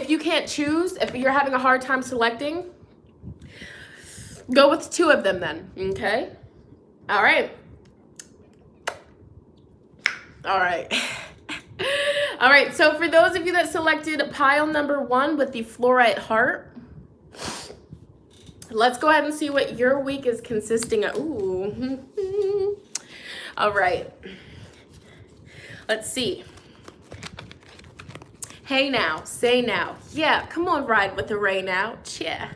you can't choose, if you're having a hard time selecting, go with 2 of them then. Okay. All right. All right. All right. So for those of you that selected pile number 1 with the fluorite heart, let's go ahead and see what your week is consisting of. Ooh. All right. Let's see. Hey now, say now. Yeah, come on, ride with the Ray now. Yeah.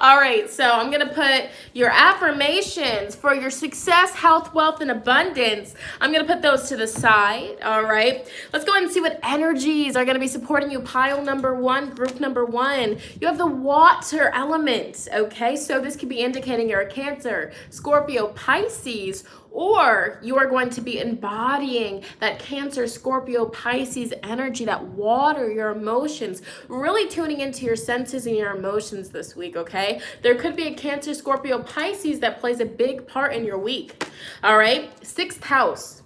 All right, so I'm going to put your affirmations for your success, health, wealth, and abundance. I'm going to put those to the side, all right? Let's go ahead and see what energies are going to be supporting you. Pile number 1, group number 1. You have the water element, okay? So this could be indicating you're a Cancer, Scorpio, Pisces, or you are going to be embodying that Cancer, Scorpio, Pisces energy, that water, your emotions, really tuning into your senses and your emotions this week, okay? There could be a Cancer, Scorpio, Pisces that plays a big part in your week, all right? 6th house.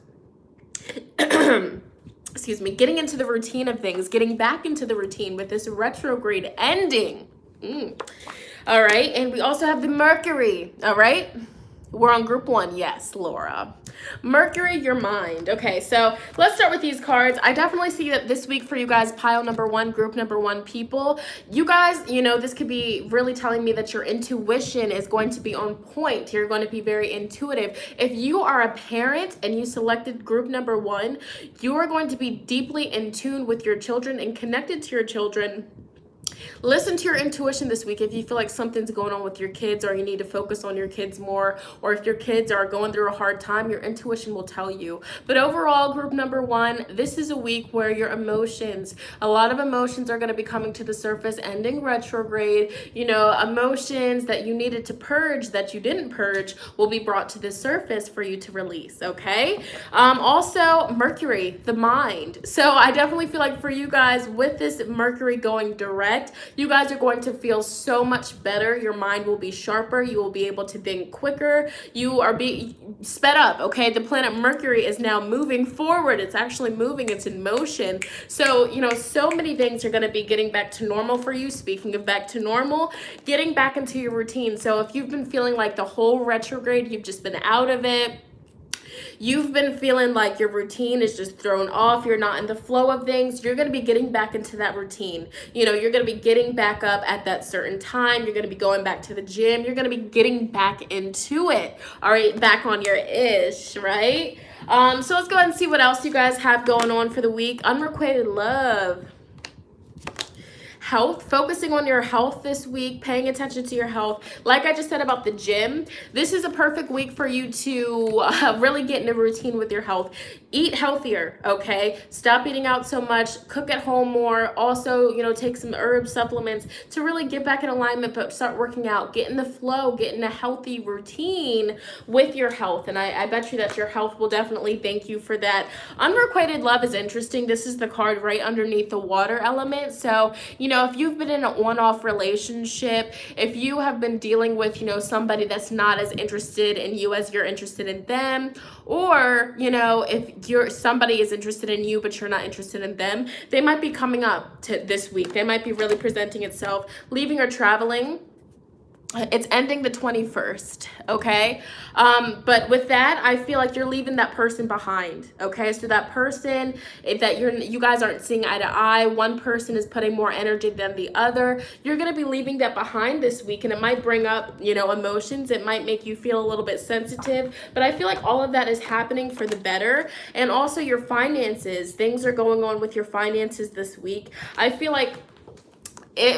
Excuse me, getting into the routine of things, getting back into the routine with this retrograde ending. All right, and we also have the Mercury, all right? We're on group 1. Yes, Laura. Mercury, your mind. Okay, so let's start with these cards. I definitely see that this week for you guys, pile number 1, group number 1 people, you guys, you know, this could be really telling me that your intuition is going to be on point. You're going to be very intuitive. If you are a parent and you selected group number 1, you are going to be deeply in tune with your children and connected to your children Listen to your intuition this week if you feel like something's going on with your kids, or you need to focus on your kids more, or if your kids are going through a hard time, your intuition will tell you. But overall, group number one, this is a week where your emotions, a lot of emotions are going to be coming to the surface, ending retrograde. You know, emotions that you needed to purge that you didn't purge will be brought to the surface for you to release, okay? Also, Mercury, the mind. So I definitely feel like for you guys, with this Mercury going direct, you guys are going to feel so much better. Your mind will be sharper. You will be able to think quicker. You are being sped up, okay? The planet Mercury is now moving forward. It's actually moving. It's in motion. So, you know, so many things are going to be getting back to normal for you. Speaking of back to normal, getting back into your routine. So if you've been feeling like the whole retrograde, you've just been out of it, you've been feeling like your routine is just thrown off, you're not in the flow of things, you're going to be getting back into that routine. You know, you're going to be getting back up at that certain time. You're going to be going back to the gym. You're going to be getting back into it. All right, back on your ish, right? So let's go ahead and see what else you guys have going on for the week. Unrequited love. Health, focusing on your health this week, paying attention to your health. Like I just said about the gym, this is a perfect week for you to really get in a routine with your health. Eat healthier, okay? Stop eating out so much, cook at home more. Also, you know, take some herb supplements to really get back in alignment, but start working out. Get in the flow, get in a healthy routine with your health. And I bet you that your health will definitely thank you for that. Unrequited love is interesting. This is the card right underneath the water element. So, you know, if you've been in an on-off relationship, if you have been dealing with, you know, somebody that's not as interested in you as you're interested in them, or, you know, if somebody is interested in you but you're not interested in them, they might be coming up to this week. They might be really presenting itself. Leaving or traveling. It's ending the 21st, okay? But with that, I feel like you're leaving that person behind, okay? So that person that you guys aren't seeing eye to eye, one person is putting more energy than the other, you're gonna be leaving that behind this week, and it might bring up, you know, emotions. It might make you feel a little bit sensitive, but I feel like all of that is happening for the better. And also your finances, things are going on with your finances this week. I feel like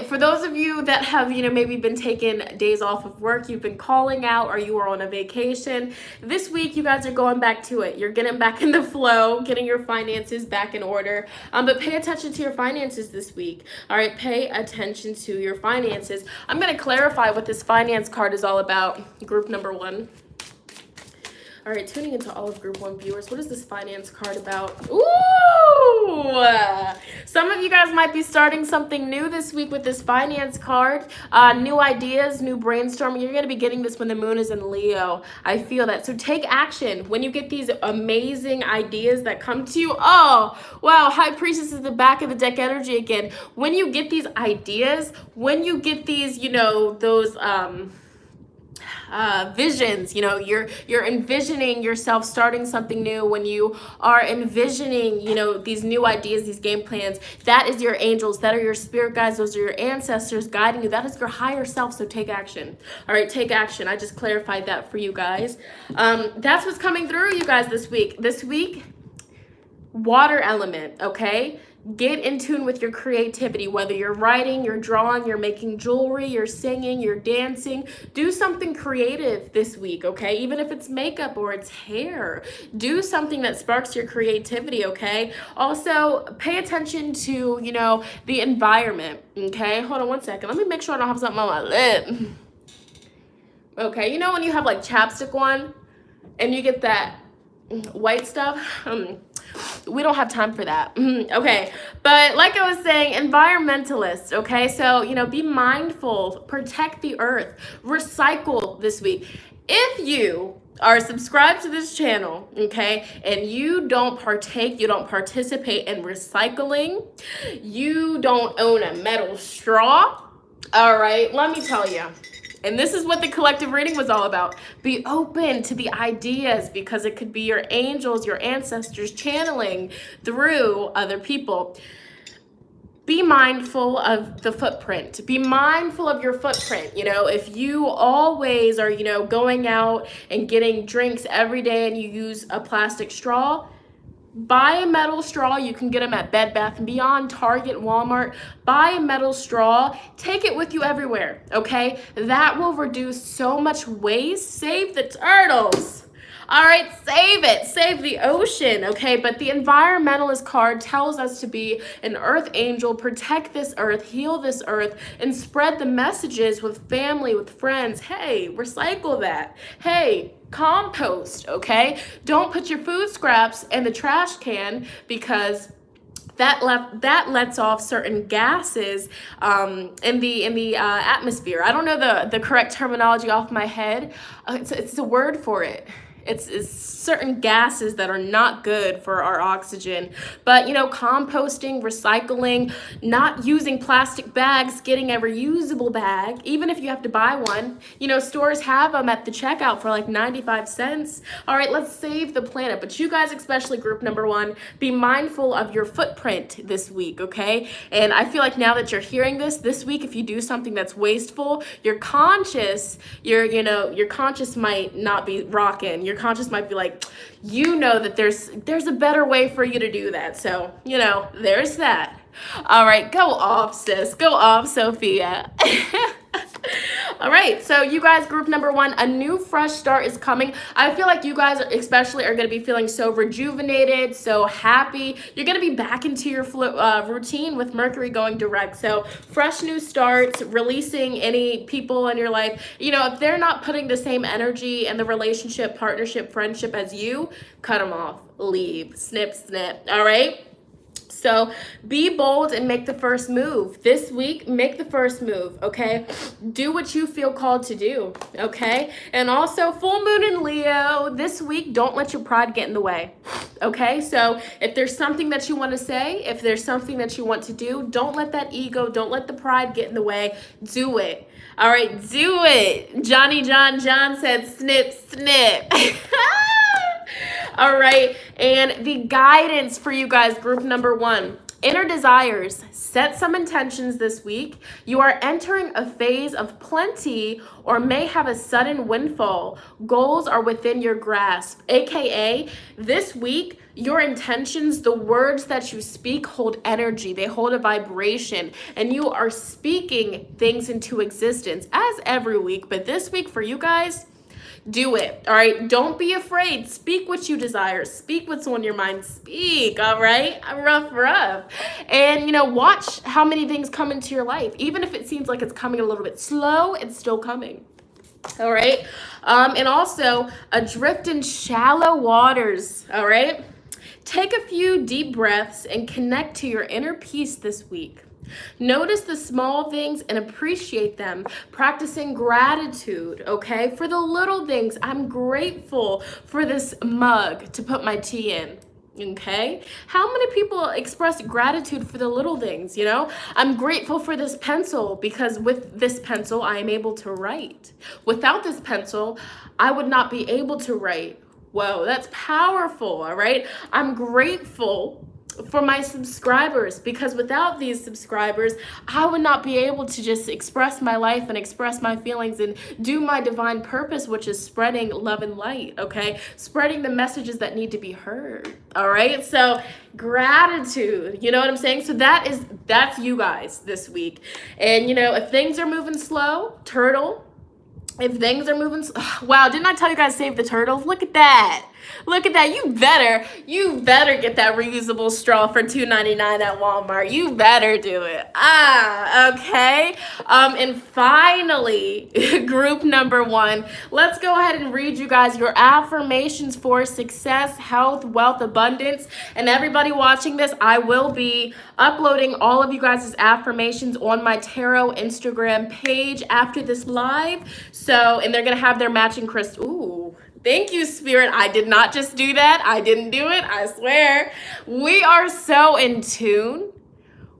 for those of you that have, you know, maybe been taking days off of work, you've been calling out, or you were on a vacation, this week you guys are going back to it. You're getting back in the flow, getting your finances back in order. But pay attention to your finances this week. All right, pay attention to your finances. I'm going to clarify what this finance card is all about. Group number one. All right, tuning into all of group one viewers, what is this finance card about? Ooh! Some of you guys might be starting something new this week with this finance card. New ideas, new brainstorming. You're going to be getting this when the moon is in Leo. I feel that. So take action. When you get these amazing ideas that come to you, oh, wow, High Priestess is the back of the deck energy again. When you get these ideas, when you get these, you know, those visions, you know, you're envisioning yourself starting something new, when you are envisioning, you know, these new ideas, these game plans, that is your angels, that are your spirit guides, those are your ancestors guiding you, that is your higher self. So take action. All right, take action. I just clarified that for you guys. That's what's coming through you guys this week. Water element, okay? Get in tune with your creativity, whether you're writing, you're drawing, you're making jewelry, you're singing, you're dancing. Do something creative this week, okay? Even if it's makeup or it's hair. Do something that sparks your creativity, okay? Also, pay attention to, you know, the environment, okay? Hold on one second. Let me make sure I don't have something on my lip. Okay, you know when you have like chapstick on and you get that white stuff? We don't have time for that. Okay, but like I was saying, environmentalists, okay? So, you know, be mindful, protect the earth, recycle this week. If you are subscribed to this channel, okay, and you don't participate in recycling, you don't own a metal straw, all right, let me tell you. And this is what the collective reading was all about. Be open to the ideas, because it could be your angels, your ancestors channeling through other people. Be mindful of the footprint. Be mindful of your footprint. You know, if you always are, you know, going out and getting drinks every day and you use a plastic straw, Buy a metal straw. You can get them at Bed Bath & Beyond, Target, Walmart. Buy a metal straw. Take it with you everywhere, okay? That will reduce so much waste. Save the turtles. All right, save it. Save the ocean, okay? But the environmentalist card tells us to be an earth angel, protect this earth, heal this earth, and spread the messages with family, with friends. Hey, recycle that. Hey, compost, okay? Don't put your food scraps in the trash can because that lets off certain gases in the atmosphere. I don't know the correct terminology off my head. It's a word for it. It's certain gases that are not good for our oxygen. But, you know, composting, recycling, not using plastic bags, getting a reusable bag, even if you have to buy one. You know, stores have them at the checkout for like 95 cents. All right, let's save the planet. But you guys, especially group number 1, be mindful of your footprint this week, okay? And I feel like now that you're hearing this week, if you do something that's wasteful, your conscious might not be rocking. Your conscious might be like, you know that there's a better way for you to do that. So, you know, there's that. All right, go off, sis. Go off, Sophia. All right, so you guys, group number 1, a new fresh start is coming. I feel like you guys especially are going to be feeling so rejuvenated, so happy. You're going to be back into your routine with Mercury going direct. So fresh new starts, releasing any people in your life. You know, if they're not putting the same energy and the relationship, partnership, friendship as you, cut them off, leave, snip, snip. All right? So be bold and make the first move. This week, make the first move, okay? Do what you feel called to do, okay? And also, full moon in Leo, this week, don't let your pride get in the way, okay? So if there's something that you want to say, if there's something that you want to do, don't let that ego, don't let the pride get in the way. Do it. All right, do it. Johnny John said snip, snip. All right, and the guidance for you guys, group number 1, inner desires. Set some intentions this week. You are entering a phase of plenty or may have a sudden windfall. Goals are within your grasp, aka this week, your intentions, the words that you speak hold energy. They hold a vibration, and you are speaking things into existence as every week. But this week for you guys, do it. All right, don't be afraid. Speak what you desire. Speak what's on your mind. Speak. All right, rough. And you know, watch how many things come into your life. Even if it seems like it's coming a little bit slow, it's still coming. All right, and also adrift in shallow waters. All right, take a few deep breaths and connect to your inner peace this week. Notice the small things and appreciate them. Practicing gratitude, okay? For the little things. I'm grateful for this mug to put my tea in, okay? How many people express gratitude for the little things, you know? I'm grateful for this pencil because with this pencil, I am able to write. Without this pencil, I would not be able to write. Whoa, that's powerful, all right? I'm grateful for my subscribers because without these subscribers, I would not be able to just express my life and express my feelings and do my divine purpose, which is spreading love and light, okay? Spreading the messages that need to be heard, all right? So gratitude, you know what I'm saying? So that's you guys this week. And you know, if things are moving slow, turtle. If things are moving, wow, didn't I tell you guys save the turtles? Look at that. Look at that. You better get that reusable straw for $2.99 at Walmart. You better do it. Okay. And finally, group number 1, let's go ahead and read you guys your affirmations for success, health, wealth, abundance. And everybody watching this, I will be uploading all of you guys' affirmations on my tarot Instagram page after this live. So, and they're going to have their matching crystal. Ooh. Thank you, Spirit. I did not just do that. I didn't do it. I swear. We are so in tune.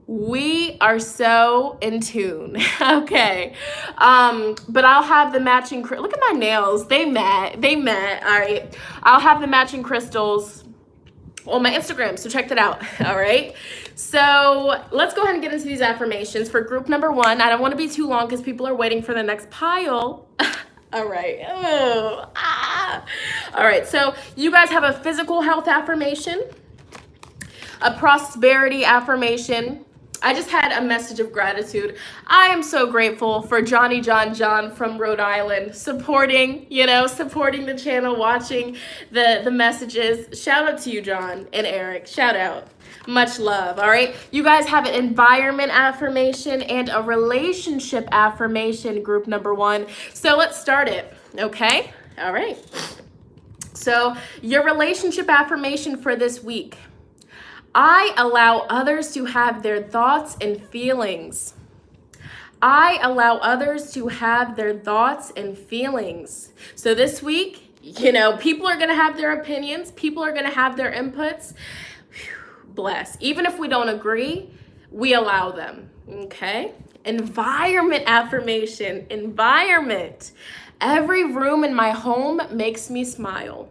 We are so in tune. Okay. But I'll have the matching, look at my nails. They met. All right. I'll have the matching crystals on my Instagram. So check that out. All right. So let's go ahead and get into these affirmations for group number 1. I don't want to be too long because people are waiting for the next pile. All right. All right. So you guys have a physical health affirmation. A prosperity affirmation. I just had a message of gratitude. I am so grateful for Johnny John from Rhode Island supporting the channel, watching the messages. Shout out to you, John and Eric. Shout out. Much love. All right. You guys have an environment affirmation and a relationship affirmation, group number 1. So let's start it. Okay. All right. So your relationship affirmation for this week. I allow others to have their thoughts and feelings. I allow others to have their thoughts and feelings. So this week, people are going to have their opinions. People are going to have their inputs. Whew, bless. Even if we don't agree, we allow them. Okay? Environment affirmation. Environment. Every room in my home makes me smile.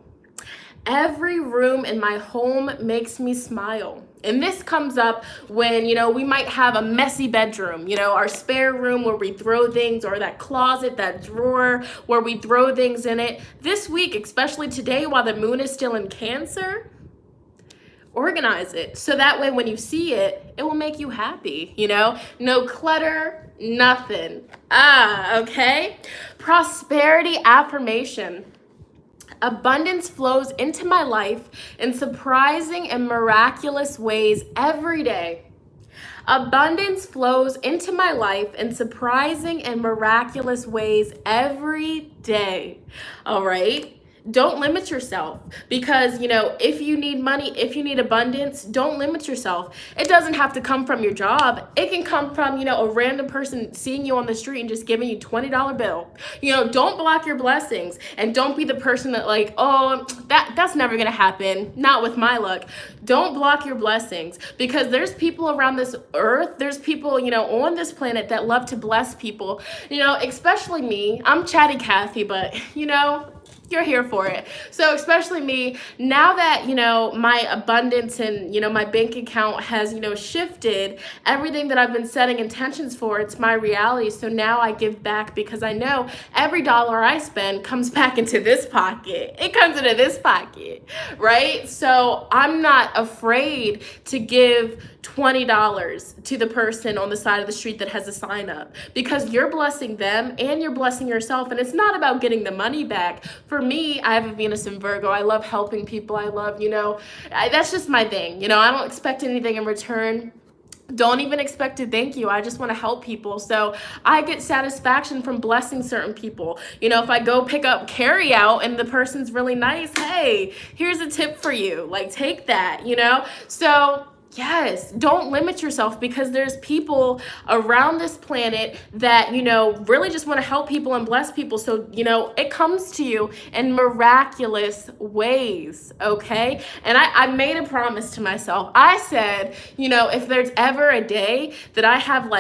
Every room in my home makes me smile. And this comes up when, we might have a messy bedroom, our spare room where we throw things, or that closet, that drawer where we throw things in it. This week, especially today while the moon is still in Cancer, organize it. So that way when you see it, it will make you happy, No clutter, nothing. Okay. Prosperity affirmation. Abundance flows into my life in surprising and miraculous ways every day. Abundance flows into my life in surprising and miraculous ways every day. All right? Don't limit yourself, because, if you need money, if you need abundance, don't limit yourself. It doesn't have to come from your job. It can come from, a random person seeing you on the street and just giving you $20 bill. Don't block your blessings, and don't be the person that that's never going to happen. Not with my luck. Don't block your blessings, because there's people around this earth. There's people, on this planet that love to bless people, especially me. I'm chatty Cathy, but, you're here for it. So especially me, now that, my abundance and, my bank account has, shifted, everything that I've been setting intentions for, it's my reality. So now I give back, because I know every dollar I spend comes back into this pocket. It comes into this pocket, right? So I'm not afraid to give $20 to the person on the side of the street that has a sign up, because you're blessing them and you're blessing yourself. And it's not about getting the money back. For me, I have a Venus in Virgo. I love helping people. I love, that's just my thing. I don't expect anything in return. Don't even expect a thank you. I just want to help people. So I get satisfaction from blessing certain people. If I go pick up carry out and the person's really nice, hey, here's a tip for you. Take that, So yes, don't limit yourself, because there's people around this planet that, really just want to help people and bless people. So, it comes to you in miraculous ways, okay? And I made a promise to myself. I said, if there's ever a day that I have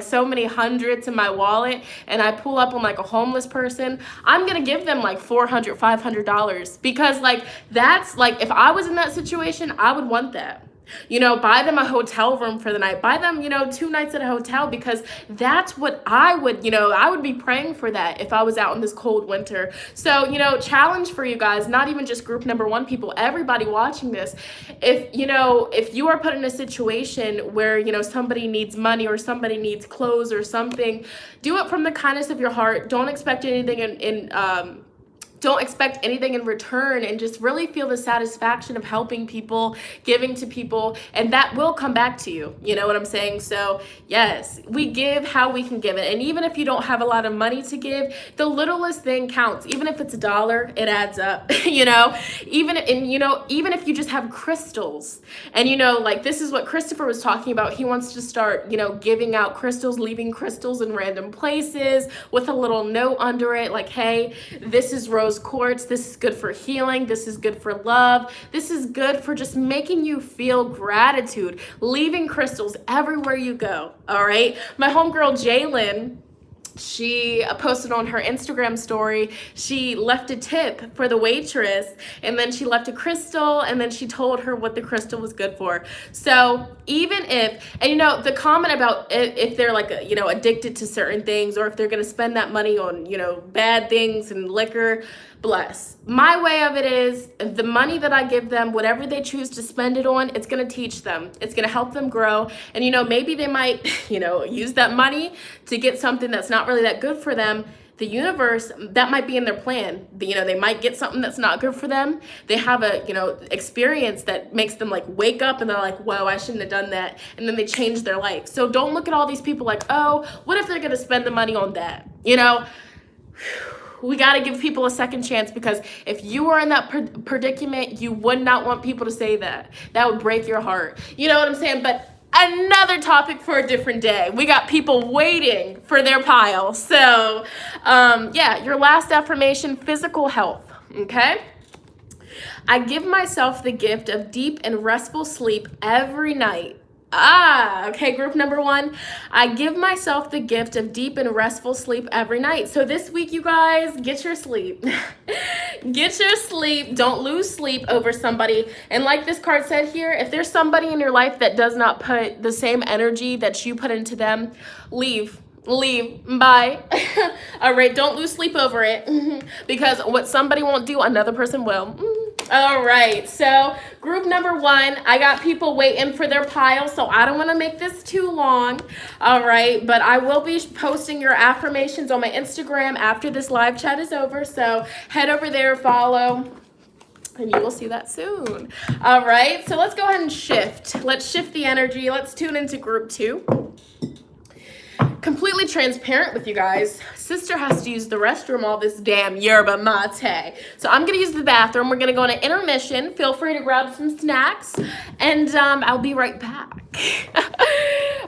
so many hundreds in my wallet and I pull up on a homeless person, I'm going to give them $400, $500, because that's if I was in that situation, I would want that. Buy them a hotel room for the night. Buy them, 2 nights at a hotel, because that's what I would be praying for that if I was out in this cold winter. So, challenge for you guys, not even just group number 1 people, everybody watching this. If you are put in a situation where, somebody needs money or somebody needs clothes or something, do it from the kindness of your heart. Don't expect anything don't expect anything in return, and just really feel the satisfaction of helping people, giving to people, and that will come back to you. You know what I'm saying? So yes, we give how we can give it. And even if you don't have a lot of money to give, the littlest thing counts. Even if it's $1, it adds up, even if you just have crystals, and this is what Christopher was talking about. He wants to start, giving out crystals, leaving crystals in random places with a little note under it, hey, this is rose quartz, this is good for healing, this is good for love, this is good for just making you feel gratitude, leaving crystals everywhere you go. All right, my homegirl Jalen, she posted on her Instagram story, she left a tip for the waitress, and then she left a crystal, and then she told her what the crystal was good for. So even if, and the comment about if they're addicted to certain things, or if they're going to spend that money on, bad things and liquor, bless. My way of it is the money that I give them, whatever they choose to spend it on, it's going to teach them. It's going to help them grow. And, you know, maybe they might, you know, use that money to get something that's not really that good for them. The universe, that might be in their plan. You know, they might get something that's not good for them. They have a, you know, experience that makes them like wake up and they're like, whoa, I shouldn't have done that. And then they change their life. So don't look at all these people like, oh, what if they're going to spend the money on that? You know, we got to give people a second chance, because if you were in that predicament, you would not want people to say that. That would break your heart. You know what I'm saying? But another topic for a different day. We got people waiting for their pile. So, yeah, your last affirmation, physical health, okay? I give myself the gift of deep and restful sleep every night. Okay, group number 1. I give myself the gift of deep and restful sleep every night. So this week, you guys, get your sleep. Get your sleep. Don't lose sleep over somebody. And like this card said here, if there's somebody in your life that does not put the same energy that you put into them, leave. Bye. All right, don't lose sleep over it, because what somebody won't do, another person will. All right, so group number 1, I got people waiting for their pile, so I don't want to make this too long. All right, but I will be posting your affirmations on my Instagram after this live chat is over, so head over there, follow, and you will see that soon. All right, so let's go ahead and shift. Let's shift the energy. Let's tune into group 2. Completely transparent with you guys. Sister has to use the restroom all this damn yerba mate. So I'm going to use the bathroom. We're going to go on an intermission. Feel free to grab some snacks. And I'll be right back.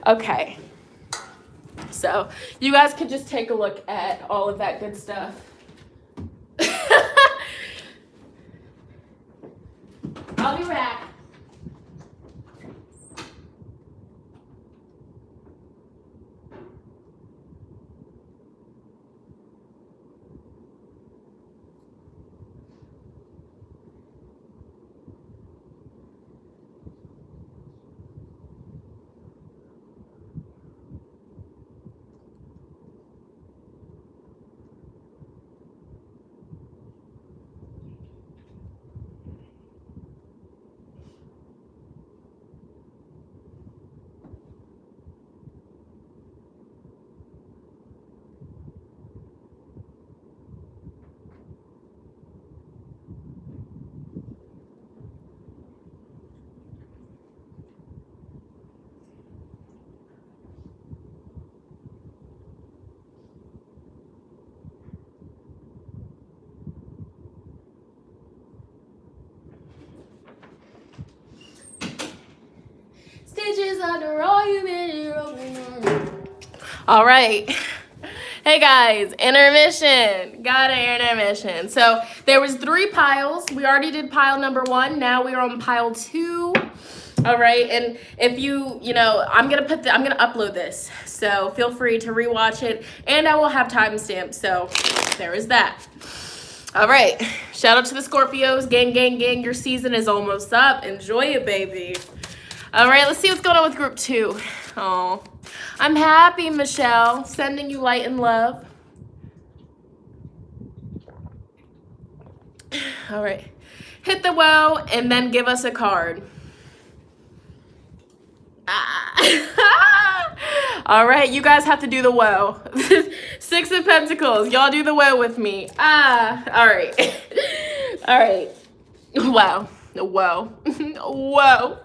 Okay. So you guys can just take a look at all of that good stuff. I'll be back. All right. Hey guys, intermission. Got an intermission. So there was 3 piles. We already did pile number 1. Now we are on pile 2. All right. And if you know, I'm going to upload this. So feel free to rewatch it, and I will have timestamps. So there is that. All right. Shout out to the Scorpios. Gang, gang, gang. Your season is almost up. Enjoy it, baby. All right. Let's see what's going on with group 2. Oh, I'm happy, Michelle. Sending you light and love. All right. Hit the woe and then give us a card. All right, you guys have to do the woe. 6 of Pentacles. Y'all do the woe with me. All right. All right. Wow. Whoa. Whoa.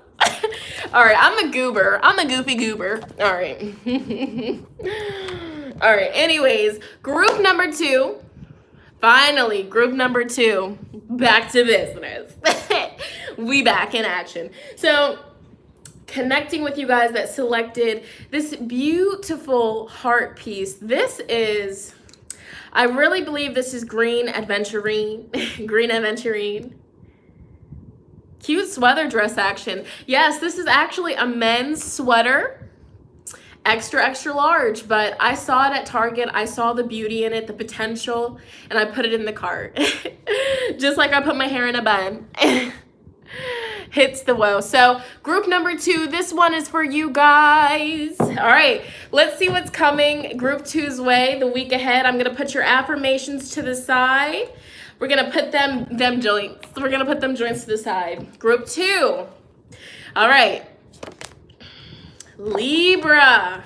All right, I'm a goober. I'm a goofy goober. All right. All right, anyways, group number 2. Finally, group number 2. Back to business. We back in action. So, connecting with you guys that selected this beautiful heart piece. This is, I really believe this is green aventurine. Green aventurine. Cute sweater dress action. Yes, this is actually a men's sweater. Extra, extra large. But I saw it at Target. I saw the beauty in it, the potential, and I put it in the cart. Just like I put my hair in a bun. Hits the woe. So group number 2, this one is for you guys. All right, let's see what's coming group 2's way the week ahead. I'm going to put your affirmations to the side. We're gonna put them joints. We're gonna put them joints to the side. Group 2. All right. Libra.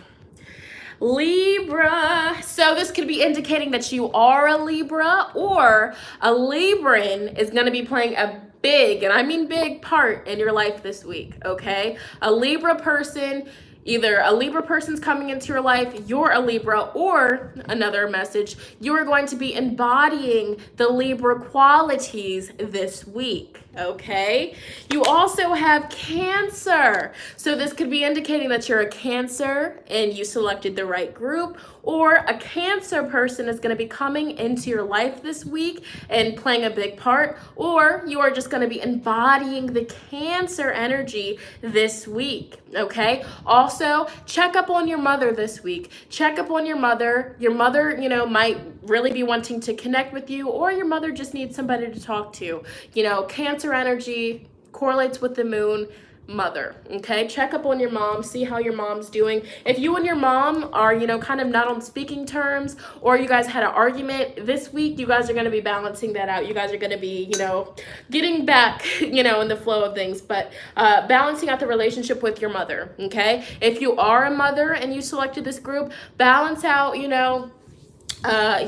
Libra. So this could be indicating that you are a Libra, or a Libran is going to be playing a big, and I mean big, part in your life this week, okay? A Libra person, either a Libra person's coming into your life, you're a Libra, or another message, you're going to be embodying the Libra qualities this week, okay? You also have Cancer. So this could be indicating that you're a Cancer and you selected the right group, or a Cancer person is going to be coming into your life this week and playing a big part, or you are just going to be embodying the Cancer energy this week, okay? Also, check up on your mother this week. Check up on your mother. Your mother, you know, might really be wanting to connect with you, or your mother just needs somebody to talk to. You know, Cancer energy correlates with the moon. Mother, okay? Check up on your mom, see how your mom's doing. If you and your mom are, you know, kind of not on speaking terms, or you guys had an argument this week, you guys are going to be balancing that out. You guys are going to be, you know, getting back, you know, in the flow of things, but balancing out the relationship with your mother, okay? If you are a mother and you selected this group, balance out, you know,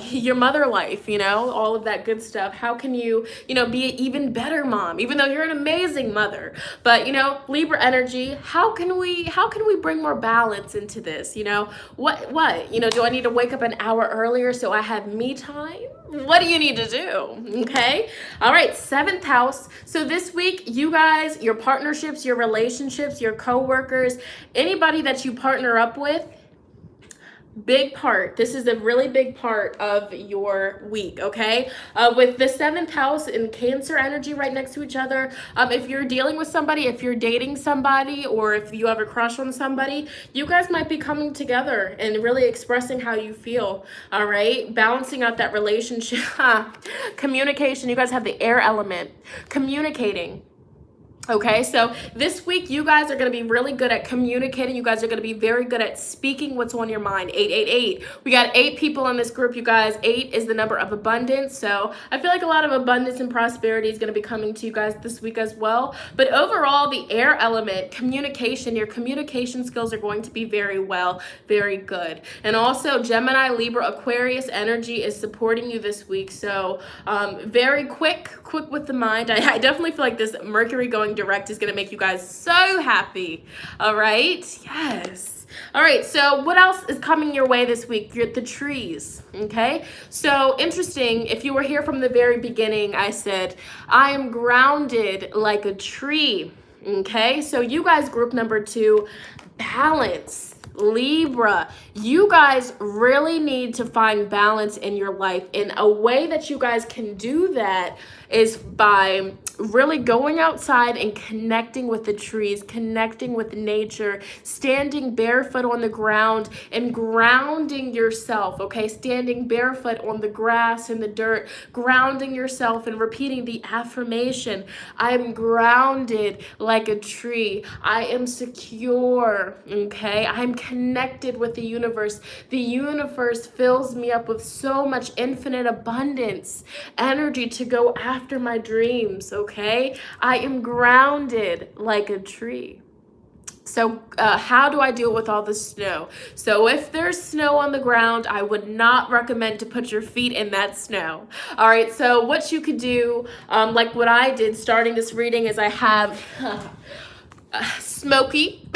your mother life, you know, all of that good stuff. How can you, you know, be an even better mom, even though you're an amazing mother? But, you know, Libra energy, how can we bring more balance into this? You know, what, you know, do I need to wake up an hour earlier so I have me time? What do you need to do? Okay. All right. 7th house. So this week, you guys, your partnerships, your relationships, your coworkers, anybody that you partner up with, big part. This is a really big part of your week, okay? With the 7th house and Cancer energy right next to each other, if you're dealing with somebody, if you're dating somebody, or if you have a crush on somebody, you guys might be coming together and really expressing how you feel, all right? Balancing out that relationship. Communication. You guys have the air element. Communicating. Okay, so this week you guys are going to be really good at communicating. You guys are going to be very good at speaking what's on your mind. 888. We got 8 people in this group, you guys. 8 is the number of abundance. So I feel like a lot of abundance and prosperity is going to be coming to you guys this week as well. But overall, the air element, communication, your communication skills are going to be very good. And also Gemini, Libra, Aquarius energy is supporting you this week. So very quick with the mind. I definitely feel like this Mercury going direct is going to make you guys so happy. All right. Yes. All right. So what else is coming your way this week? You're at the trees. Okay. So interesting. If you were here from the very beginning, I said, I am grounded like a tree. Okay. So you guys, group number 2, balance. Libra, you guys really need to find balance in your life. And a way that you guys can do that is by really going outside and connecting with the trees, connecting with nature, standing barefoot on the ground and grounding yourself, okay? Standing barefoot on the grass and the dirt, grounding yourself and repeating the affirmation, I am grounded like a tree. I am secure, okay? I'm connected with the universe. The universe fills me up with so much infinite abundance, energy to go after my dreams, okay? I am grounded like a tree. So how do I deal with all the snow? So if there's snow on the ground, I would not recommend to put your feet in that snow. All right, so what you could do, like what I did starting this reading, is I have Smoky.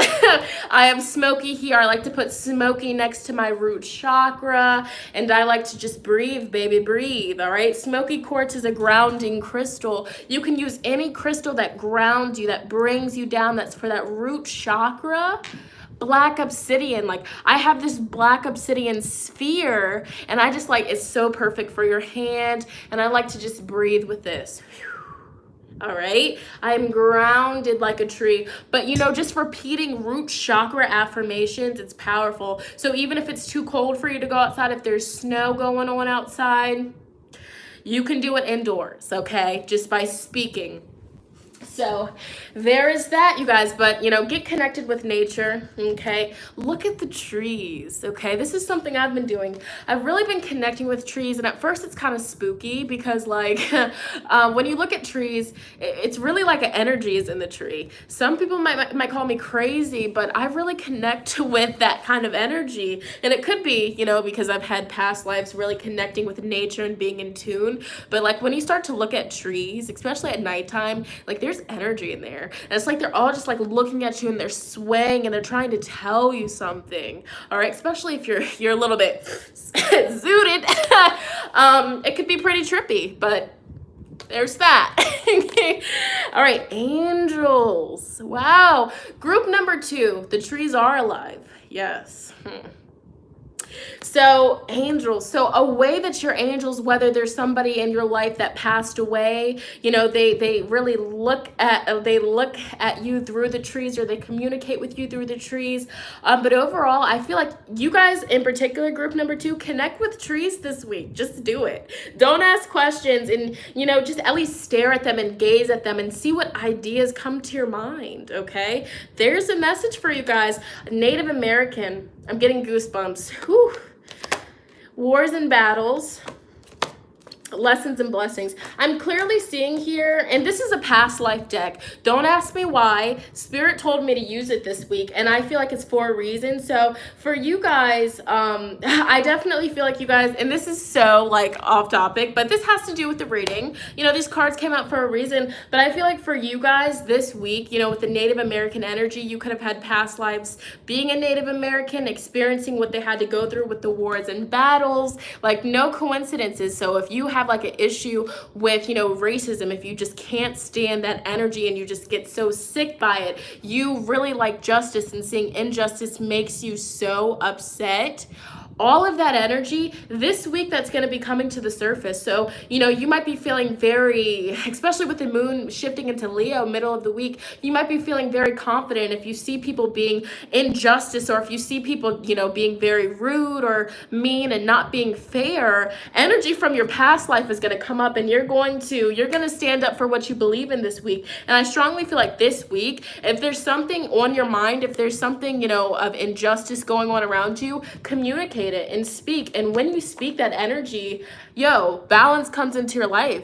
I have Smoky here. I like to put Smoky next to my root chakra, and I like to just breathe, baby, breathe. All right. Smoky quartz is a grounding crystal. You can use any crystal that grounds you, that brings you down, that's for that root chakra. Black obsidian, like I have this black obsidian sphere, and I just like, it's so perfect for your hand, and I like to just breathe with this. All right, I'm grounded like a tree. But you know, just repeating root chakra affirmations, it's powerful. So even if it's too cold for you to go outside, if there's snow going on outside, you can do it indoors, okay? Just by speaking. So there is that, you guys. But, you know, get connected with nature, okay? Look at the trees, okay? This is something I've been doing. I've really been connecting with trees, and at first it's kind of spooky because, like, when you look at trees, it's really like an energy is in the tree. Some people might call me crazy, but I really connect with that kind of energy. And it could be, you know, because I've had past lives really connecting with nature and being in tune. But, like, when you start to look at trees, especially at nighttime, like, there's energy in there, and it's like they're all just like looking at you and they're swaying and they're trying to tell you something. All right, especially if you're a little bit zooted. It could be pretty trippy, but there's that. All right, angels. Wow. Group number 2, the trees are alive. Yes. So angels, so a way that your angels, whether there's somebody in your life that passed away, you know, they really look at you through the trees, or they communicate with you through the trees. But overall, I feel like you guys in particular, group number 2, connect with trees this week. Just do it. Don't ask questions, and, you know, just at least stare at them and gaze at them and see what ideas come to your mind. Okay, there's a message for you guys. Native American, I'm getting goosebumps. Whew. Wars and battles, lessons and blessings. I'm clearly seeing here, and this is a past life deck. Don't ask me why. Spirit told me to use it this week, and I feel like it's for a reason. So for you guys, I definitely feel like you guys, and this is so like off topic, but this has to do with the reading. You know, these cards came out for a reason, but I feel like for you guys this week, you know, with the Native American energy, you could have had past lives being a Native American, experiencing what they had to go through with the wars and battles, like no coincidences. So if you have like an issue with, you know, racism, if you just can't stand that energy and you just get so sick by it, you really like justice, and seeing injustice makes you so upset, all of that energy this week, that's going to be coming to the surface. So, you know, you might be feeling very, especially with the moon shifting into Leo middle of the week, you might be feeling very confident if you see people being injustice, or if you see people, you know, being very rude or mean and not being fair. Energy from your past life is going to come up, and you're going to stand up for what you believe in this week. And I strongly feel like this week, if there's something on your mind, if there's something, you know, of injustice going on around you, communicate it and speak. And when you speak that energy, balance comes into your life.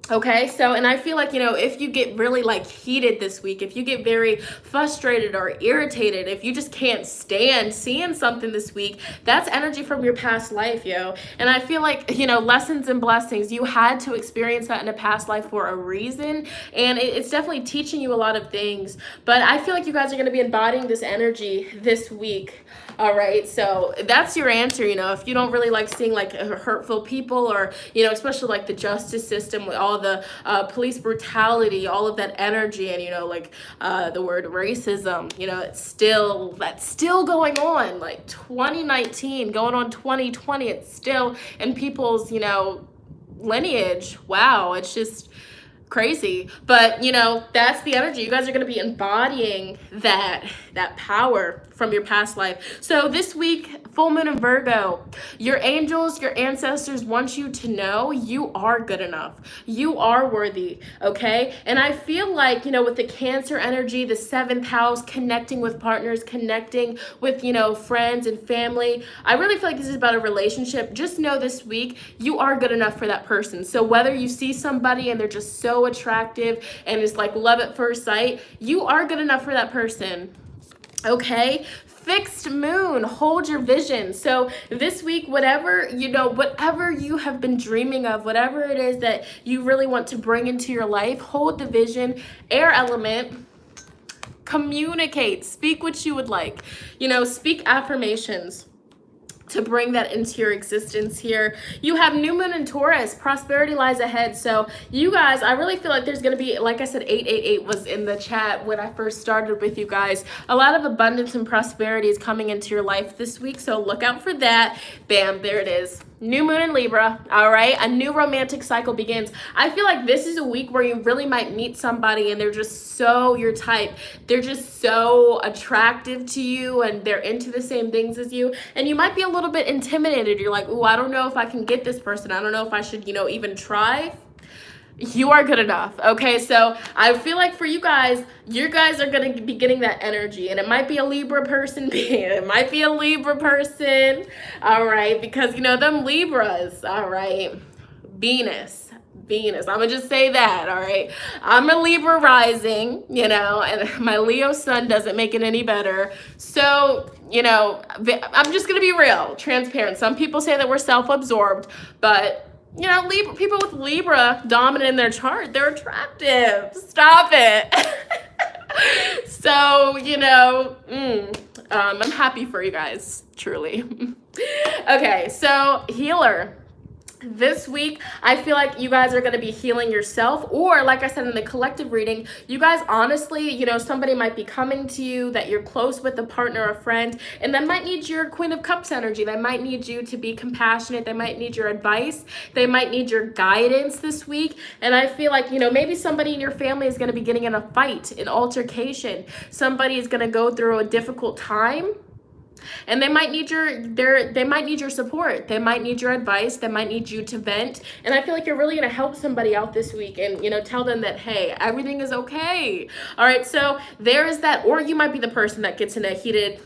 Okay, so, and I feel like, you know, if you get really like heated this week, if you get very frustrated or irritated, if you just can't stand seeing something this week, that's energy from your past life, And I feel like, you know, lessons and blessings, you had to experience that in a past life for a reason, and it's definitely teaching you a lot of things. But I feel like you guys are going to be embodying this energy this week. All right, so that's your answer. You know, if you don't really like seeing like hurtful people, or, you know, especially like the justice system with all the police brutality, all of that energy, and, you know, like the word racism, you know, that's still going on, like 2019 going on 2020, it's still in people's, you know, lineage. Wow, it's just crazy. But, you know, that's the energy. You guys are going to be embodying that power from your past life. So this week, full moon in Virgo, your angels, your ancestors want you to know you are good enough. You are worthy, okay? And I feel like, you know, with the Cancer energy, the 7th house, connecting with partners, connecting with, you know, friends and family, I really feel like this is about a relationship. Just know this week, you are good enough for that person. So whether you see somebody and they're just so attractive and it's like love at first sight, you are good enough for that person. Okay, fixed moon, hold your vision. So this week, whatever you have been dreaming of, whatever it is that you really want to bring into your life, hold the vision. Air element, communicate, speak what you would like. You know, speak affirmations to bring that into your existence here. You have new moon in Taurus, prosperity lies ahead. So you guys, I really feel like there's going to be, like I said, 888 was in the chat when I first started with you guys. A lot of abundance and prosperity is coming into your life this week, so look out for that. Bam, there it is. New moon in Libra, all right? A new romantic cycle begins. I feel like this is a week where you really might meet somebody and they're just so your type. They're just so attractive to you and they're into the same things as you. And you might be a little bit intimidated. You're like, ooh, I don't know if I can get this person. I don't know if I should, you know, even try. You are good enough. Okay, so I feel like for you guys are going to be getting that energy, and it might be a Libra person, it might be a Libra person, all right, because you know them Libras, all right, Venus, I'm gonna just say that, all right. I'm a Libra rising, you know, and my Leo sun doesn't make it any better. So, you know, I'm just gonna be real, transparent. Some people say that we're self-absorbed, but you know, Libra, people with Libra dominant in their chart, they're attractive. Stop it. So, you know, I'm happy for you guys, truly. Okay, so healer. This week, I feel like you guys are going to be healing yourself, or like I said in the collective reading, you guys honestly, you know, somebody might be coming to you that you're close with, a partner, a friend, and they might need your Queen of Cups energy. They might need you to be compassionate. They might need your advice. They might need your guidance this week. And I feel like, you know, maybe somebody in your family is going to be getting in a fight, an altercation. Somebody is going to go through a difficult time. And they might need your support. They might need your advice. They might need you to vent. And I feel like you're really going to help somebody out this week and, you know, tell them that, hey, everything is okay. All right. So there is that. Or you might be the person that gets in a heated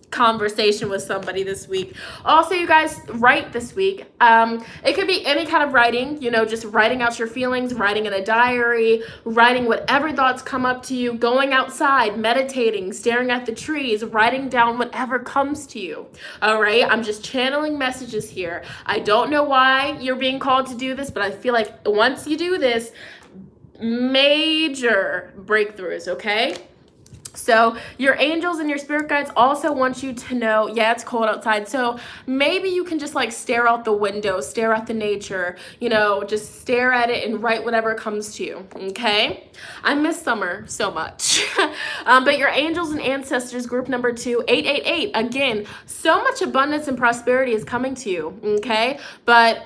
conversation with somebody this week. Also, you guys, write this week. It could be any kind of writing, you know, just writing out your feelings, writing in a diary, writing whatever thoughts come up to you, going outside, meditating, staring at the trees, writing down whatever comes to you. All right, I'm just channeling messages here. I don't know why you're being called to do this, but I feel like once you do this, major breakthroughs, okay? So your angels and your spirit guides also want you to know, yeah, it's cold outside. So maybe you can just like stare out the window, stare at the nature, you know, just stare at it and write whatever comes to you. Okay. I miss summer so much. But your angels and ancestors, group number 2, 888. Again, so much abundance and prosperity is coming to you. Okay. But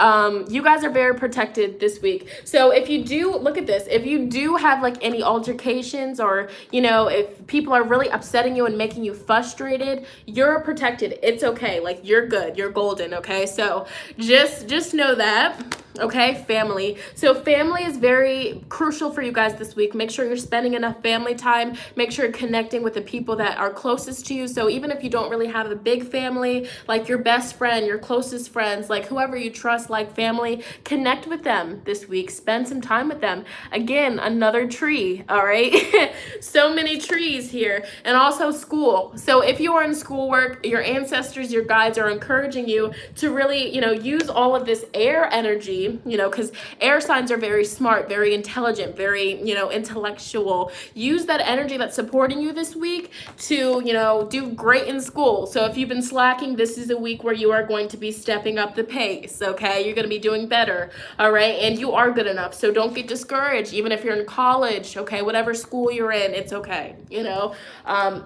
you guys are very protected this week. So if you do, look at this, if you do have like any altercations, or, you know, if people are really upsetting you and making you frustrated, you're protected. It's okay. Like, you're good. You're golden. Okay. So just know that. Okay, family. So family is very crucial for you guys this week. Make sure you're spending enough family time. Make sure you're connecting with the people that are closest to you. So even if you don't really have a big family, like your best friend, your closest friends, like whoever you trust, like family, connect with them this week. Spend some time with them. Again, another tree, all right? So many trees here. And also school. So if you are in schoolwork, your ancestors, your guides are encouraging you to really, you know, use all of this air energy, you know, because air signs are very smart, very intelligent, very, you know, intellectual. Use that energy that's supporting you this week to, you know, do great in school. So if you've been slacking, this is a week where you are going to be stepping up the pace, okay? You're going to be doing better, all right? And you are good enough, so don't get discouraged. Even if you're in college, okay, whatever school you're in, it's okay, you know?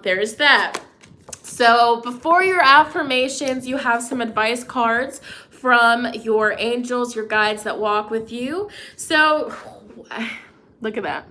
There's that. So before your affirmations, you have some advice cards from your angels, your guides that walk with you. So look at that.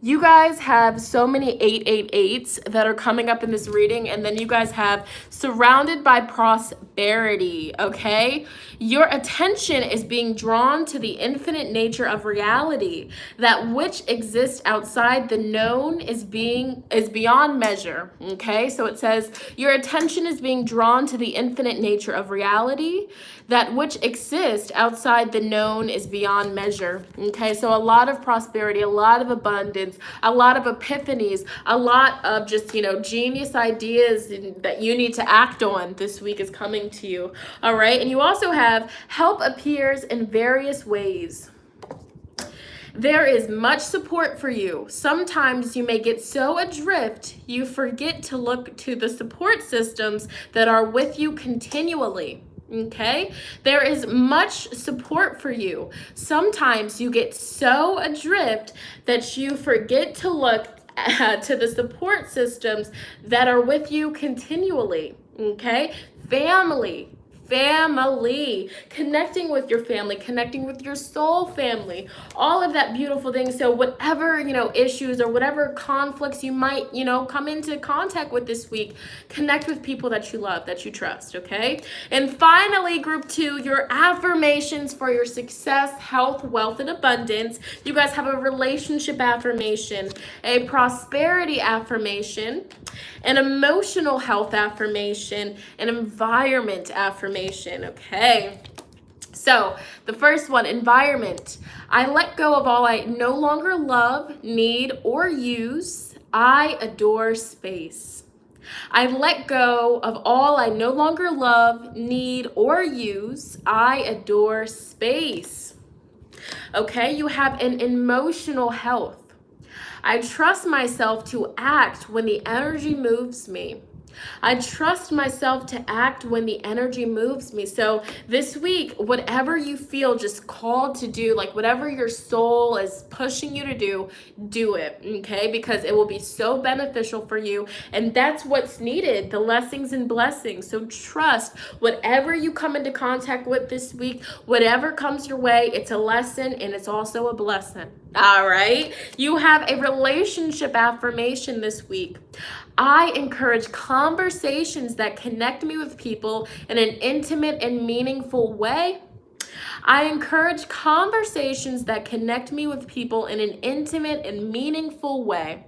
You guys have so many 888s that are coming up in this reading, and then you guys have surrounded by prosperity, okay? Your attention is being drawn to the infinite nature of reality. That which exists outside the known is beyond measure, okay? So it says, your attention is being drawn to the infinite nature of reality. That which exists outside the known is beyond measure, okay? So a lot of prosperity, a lot of abundance, a lot of epiphanies, a lot of just, you know, genius ideas that you need to act on this week is coming to you, all right? And you also have help appears in various ways. There is much support for you. Sometimes you may get so adrift, you forget to look to the support systems that are with you continually. Okay, there is much support for you. Sometimes you get so adrift that you forget to look to the support systems that are with you continually. Okay, family family, connecting with your family, connecting with your soul family, all of that beautiful thing. So whatever, issues or whatever conflicts you might, come into contact with this week, connect with people that you love, that you trust, okay? And finally, group 2, your affirmations for your success, health, wealth, and abundance. You guys have a relationship affirmation, a prosperity affirmation, an emotional health affirmation, an environment affirmation, okay? So the first one, environment. I let go of all I no longer love, need, or use. I adore space. I let go of all I no longer love, need, or use. I adore space. Okay, you have an emotional health. I trust myself to act when the energy moves me. I trust myself to act when the energy moves me. So this week, whatever you feel just called to do, like whatever your soul is pushing you to do it, okay? Because it will be so beneficial for you. And that's what's needed, the lessons and blessings. So trust whatever you come into contact with this week, whatever comes your way, it's a lesson and it's also a blessing. All right? You have a relationship affirmation this week. I encourage conversations that connect me with people in an intimate and meaningful way. I encourage conversations that connect me with people in an intimate and meaningful way.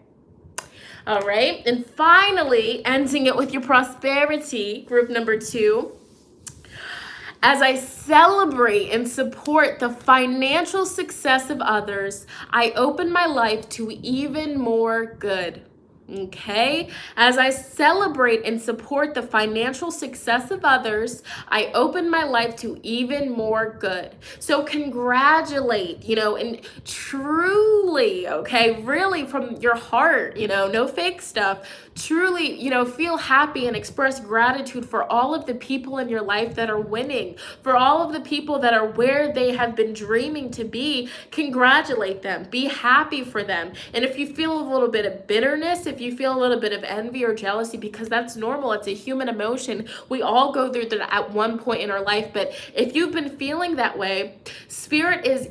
All right. And finally, ending it with your prosperity, group number 2. As I celebrate and support the financial success of others, I open my life to even more good. Okay, as I celebrate and support the financial success of others, I open my life to even more good. So congratulate, and truly, okay, really from your heart, no fake stuff, truly, feel happy and express gratitude for all of the people in your life that are winning, for all of the people that are where they have been dreaming to be. Congratulate them, be happy for them. And if you feel a little bit of bitterness, if you feel a little bit of envy or jealousy, because that's normal, it's a human emotion, we all go through that at one point in our life. But if you've been feeling that way, spirit is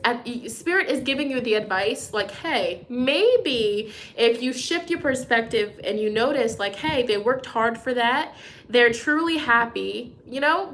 giving you the advice, like, hey, maybe if you shift your perspective and you notice, like, hey, they worked hard for that, they're truly happy,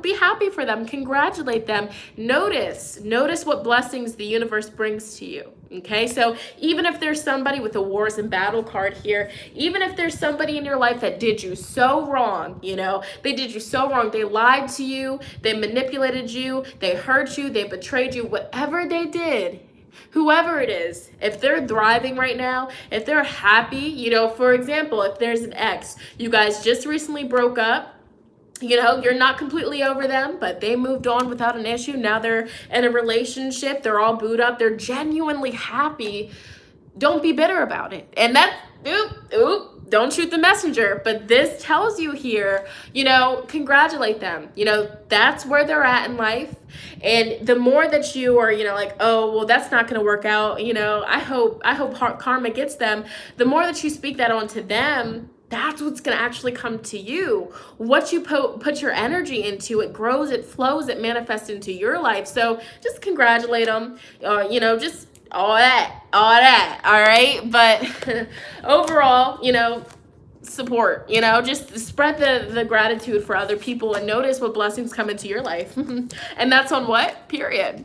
be happy for them, congratulate them, notice what blessings the universe brings to you. Okay, so even if there's somebody with a wars and battle card here, even if there's somebody in your life that did you so wrong, they did you so wrong, they lied to you, they manipulated you, they hurt you, they betrayed you, whatever they did, whoever it is, if they're thriving right now, if they're happy, for example, if there's an ex, you guys just recently broke up, you're not completely over them, but they moved on without an issue. Now they're in a relationship. They're all booed up. They're genuinely happy. Don't be bitter about it. And that, don't shoot the messenger. But this tells you here, congratulate them. That's where they're at in life. And the more that you are, like, oh, well, that's not going to work out. I hope karma gets them. The more that you speak that onto them, that's what's going to actually come to you. What you put your energy into, it grows, it flows, it manifests into your life. So just congratulate them, just all that, all right? But overall, support, just spread the gratitude for other people and notice what blessings come into your life. And that's on what? Period.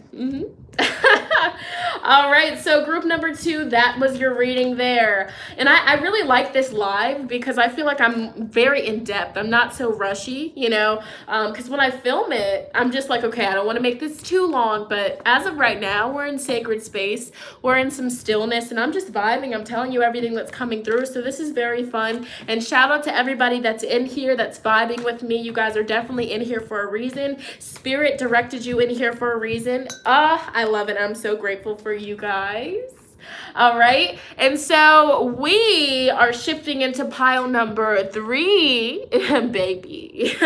All right, so group number 2, that was your reading there. And I really like this live because I feel like I'm very in depth. I'm not so rushy, because when I film it, I'm just like, okay, I don't want to make this too long. But as of right now, we're in sacred space. We're in some stillness and I'm just vibing. I'm telling you everything that's coming through. So this is very fun. And shout out to everybody that's in here, that's vibing with me. You guys are definitely in here for a reason. Spirit directed you in here for a reason. I love it. I'm so grateful for you guys. All right. And so we are shifting into pile number 3, baby.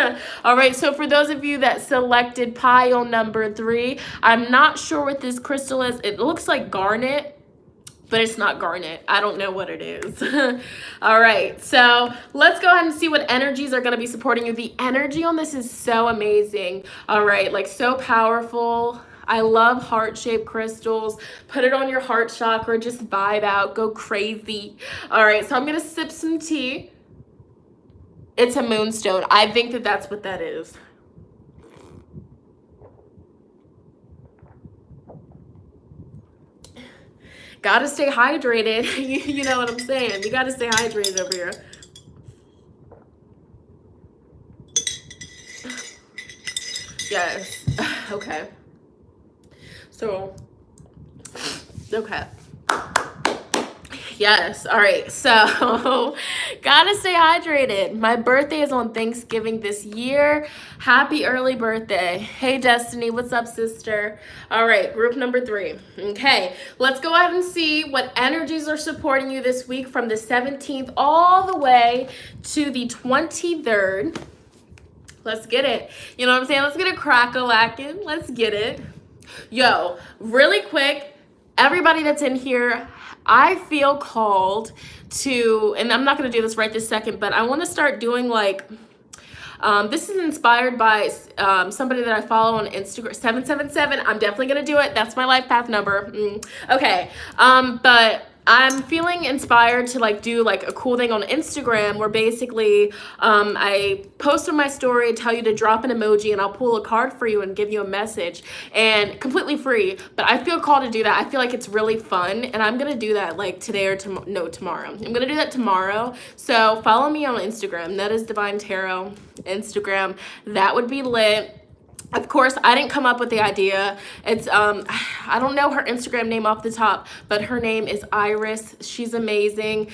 All right. So for those of you that selected pile number 3, I'm not sure what this crystal is. It looks like garnet. but it's not garnet. I don't know what it is. All right, so let's go ahead and see what energies are going to be supporting you. The energy on this is so amazing. All right, like so powerful. I love heart-shaped crystals. Put it on your heart chakra, just vibe out, go crazy. All right, so I'm going to sip some tea. It's a moonstone. I think that that's what that is. Gotta stay hydrated. You know what I'm saying? You gotta stay hydrated over here. Yes. Okay. So, okay. Yes. All right. So, gotta stay hydrated. My birthday is on Thanksgiving this year. Happy early birthday. Hey, Destiny. What's up, sister? All right. Group number 3. Okay. Let's go ahead and see what energies are supporting you this week from the 17th all the way to the 23rd. Let's get it. You know what I'm saying? Let's get it crack-a-lackin'. Let's get it. Yo, really quick, everybody that's in here, I feel called to, and I'm not going to do this right this second, but I want to start doing like, this is inspired by somebody that I follow on Instagram, 777. I'm definitely going to do it. That's my life path number. Okay. But I'm feeling inspired to like do like a cool thing on Instagram where basically I post on my story, tell you to drop an emoji, and I'll pull a card for you and give you a message, and completely free. But I feel called to do that. I feel like it's really fun, and I'm gonna do that like today or tomorrow. I'm gonna do that tomorrow. So follow me on Instagram. That is Divine Tarot Instagram. That would be lit. Of course, I didn't come up with the idea. It's, I don't know her Instagram name off the top, but her name is Iris. She's amazing.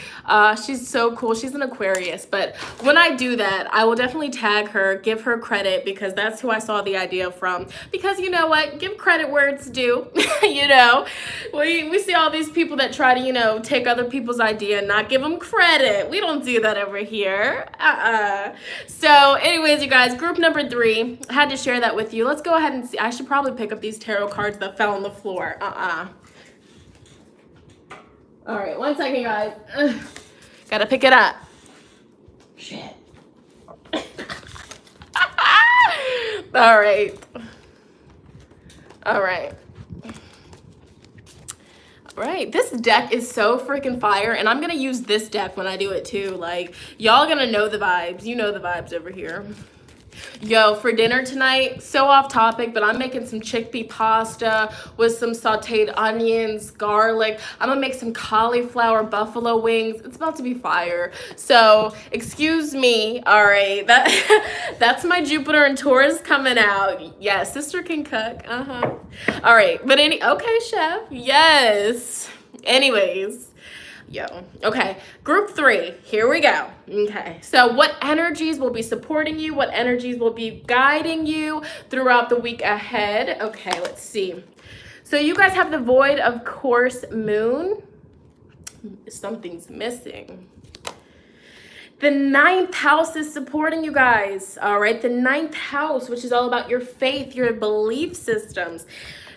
She's so cool. She's an Aquarius. But when I do that, I will definitely tag her, give her credit, because that's who I saw the idea from. Because you know what? Give credit where it's due. You know, we see all these people that try to, you know, take other people's idea and not give them credit. We don't do that over here. So anyways, you guys, group number 3, I had to share that with you. Let's go ahead and see. I should probably pick up these tarot cards that fell on the floor. All right, 1 second, guys. Gotta pick it up. Shit. All right. All right. Right, this deck is so freaking fire, and I'm gonna use this deck when I do it too. Like, y'all gonna know the vibes. You know the vibes over here. Yo, for dinner tonight, so off topic, but I'm making some chickpea pasta with some sauteed onions, garlic. I'm gonna make some cauliflower buffalo wings. It's about to be fire. So, excuse me, all right. That's my Jupiter and Taurus coming out. Yeah, sister can cook. All right, but okay, chef. Yes. Anyways. Yo, okay, group 3, here we go. Okay, so what energies will be supporting you? What energies will be guiding you throughout the week ahead? Okay, let's see. So you guys have the void of course moon. Something's missing. The 9th house is supporting you guys. All right, the 9th house, which is all about your faith, your belief systems.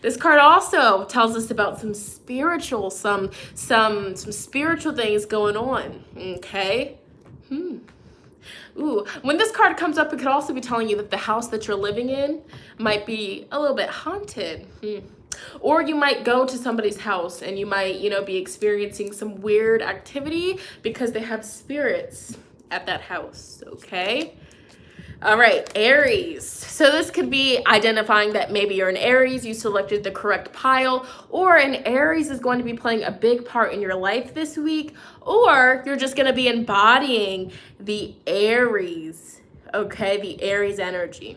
This card also tells us about some spiritual, some spiritual things going on. Okay. Ooh, when this card comes up, it could also be telling you that the house that you're living in might be a little bit haunted. Or you might go to somebody's house and you might, you know, be experiencing some weird activity because they have spirits at that house. Okay. All right, Aries. So this could be identifying that maybe you're an Aries, you selected the correct pile, or an Aries is going to be playing a big part in your life this week, or you're just going to be embodying the Aries, okay, the Aries energy.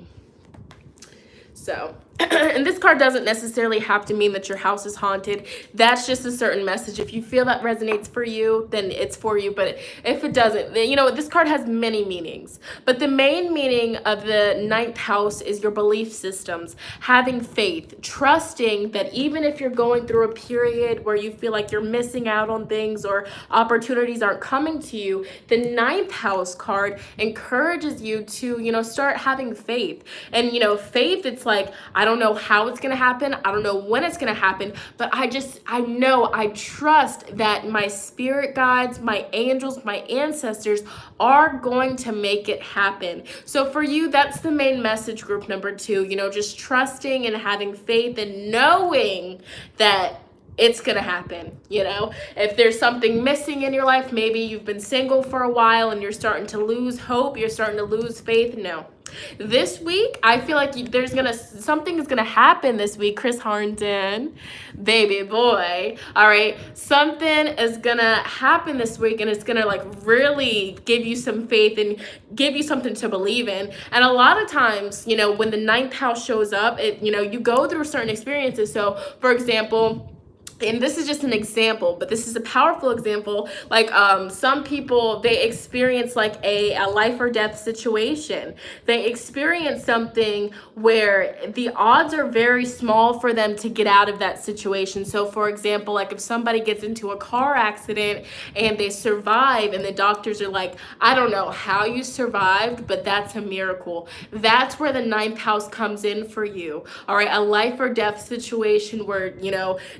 So, and this card doesn't necessarily have to mean that your house is haunted. That's just a certain message. If you feel that resonates for you, then it's for you. But if it doesn't, then, you know, this card has many meanings. But the main meaning of the 9th house is your belief systems, having faith, trusting that even if you're going through a period where you feel like you're missing out on things or opportunities aren't coming to you, the 9th house card encourages you to, you know, start having faith. And, you know, faith, it's like, I don't don't know how it's going to happen. I don't know when it's going to happen, but I trust that my spirit guides, my angels, my ancestors are going to make it happen. So for you, that's the main message, group number 2, just trusting and having faith and knowing that it's gonna happen. If there's something missing in your life, maybe you've been single for a while and you're starting to lose hope, you're starting to lose faith. No, this week I feel like something is gonna happen this week. Chris Harrington, baby boy, all right, something is gonna happen this week, and it's gonna really give you some faith and give you something to believe in. And a lot of times, when the 9th house shows up, you go through certain experiences. So for example, and this is just an example, but this is a powerful example. Some people, they experience a life or death situation. They experience something where the odds are very small for them to get out of that situation. So for example, if somebody gets into a car accident and they survive, and the doctors are like, I don't know how you survived, but that's a miracle. That's where the 9th house comes in for you. All right, a life or death situation where,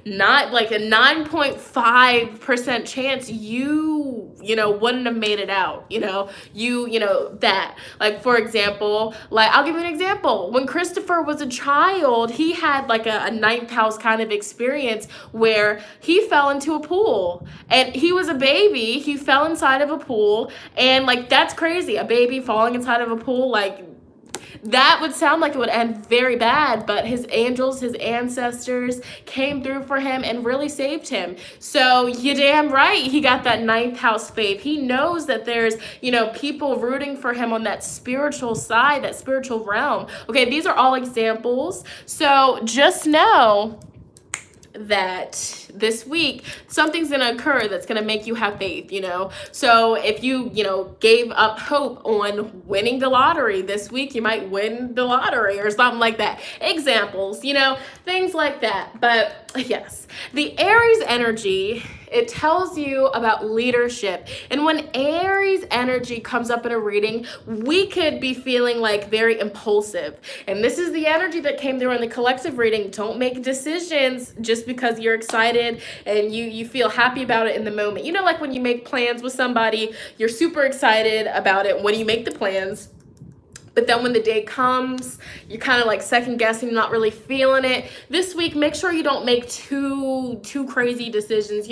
not a 9.5% chance you wouldn't have made it out. That, for example, I'll give you an example. When Christopher was a child, he had a 9th house kind of experience where he fell into a pool, and he was a baby. He fell inside of a pool, and that's crazy. A baby falling inside of a pool, that would sound like it would end very bad, but his angels, his ancestors came through for him and really saved him. So you damn right he got that 9th house faith. He knows that there's, people rooting for him on that spiritual side, that spiritual realm. Okay, these are all examples. So just know that this week something's gonna occur that's gonna make you have faith. So if you gave up hope on winning the lottery this week, you might win the lottery or something like that. Examples, things like that. But yes, the Aries energy, it tells you about leadership. And when Aries energy comes up in a reading, we could be feeling very impulsive. And this is the energy that came through in the collective reading. Don't make decisions just because you're excited and you feel happy about it in the moment. When you make plans with somebody, you're super excited about it when you make the plans. But then when the day comes, you're kind of second guessing, not really feeling it. This week, make sure you don't make too crazy decisions.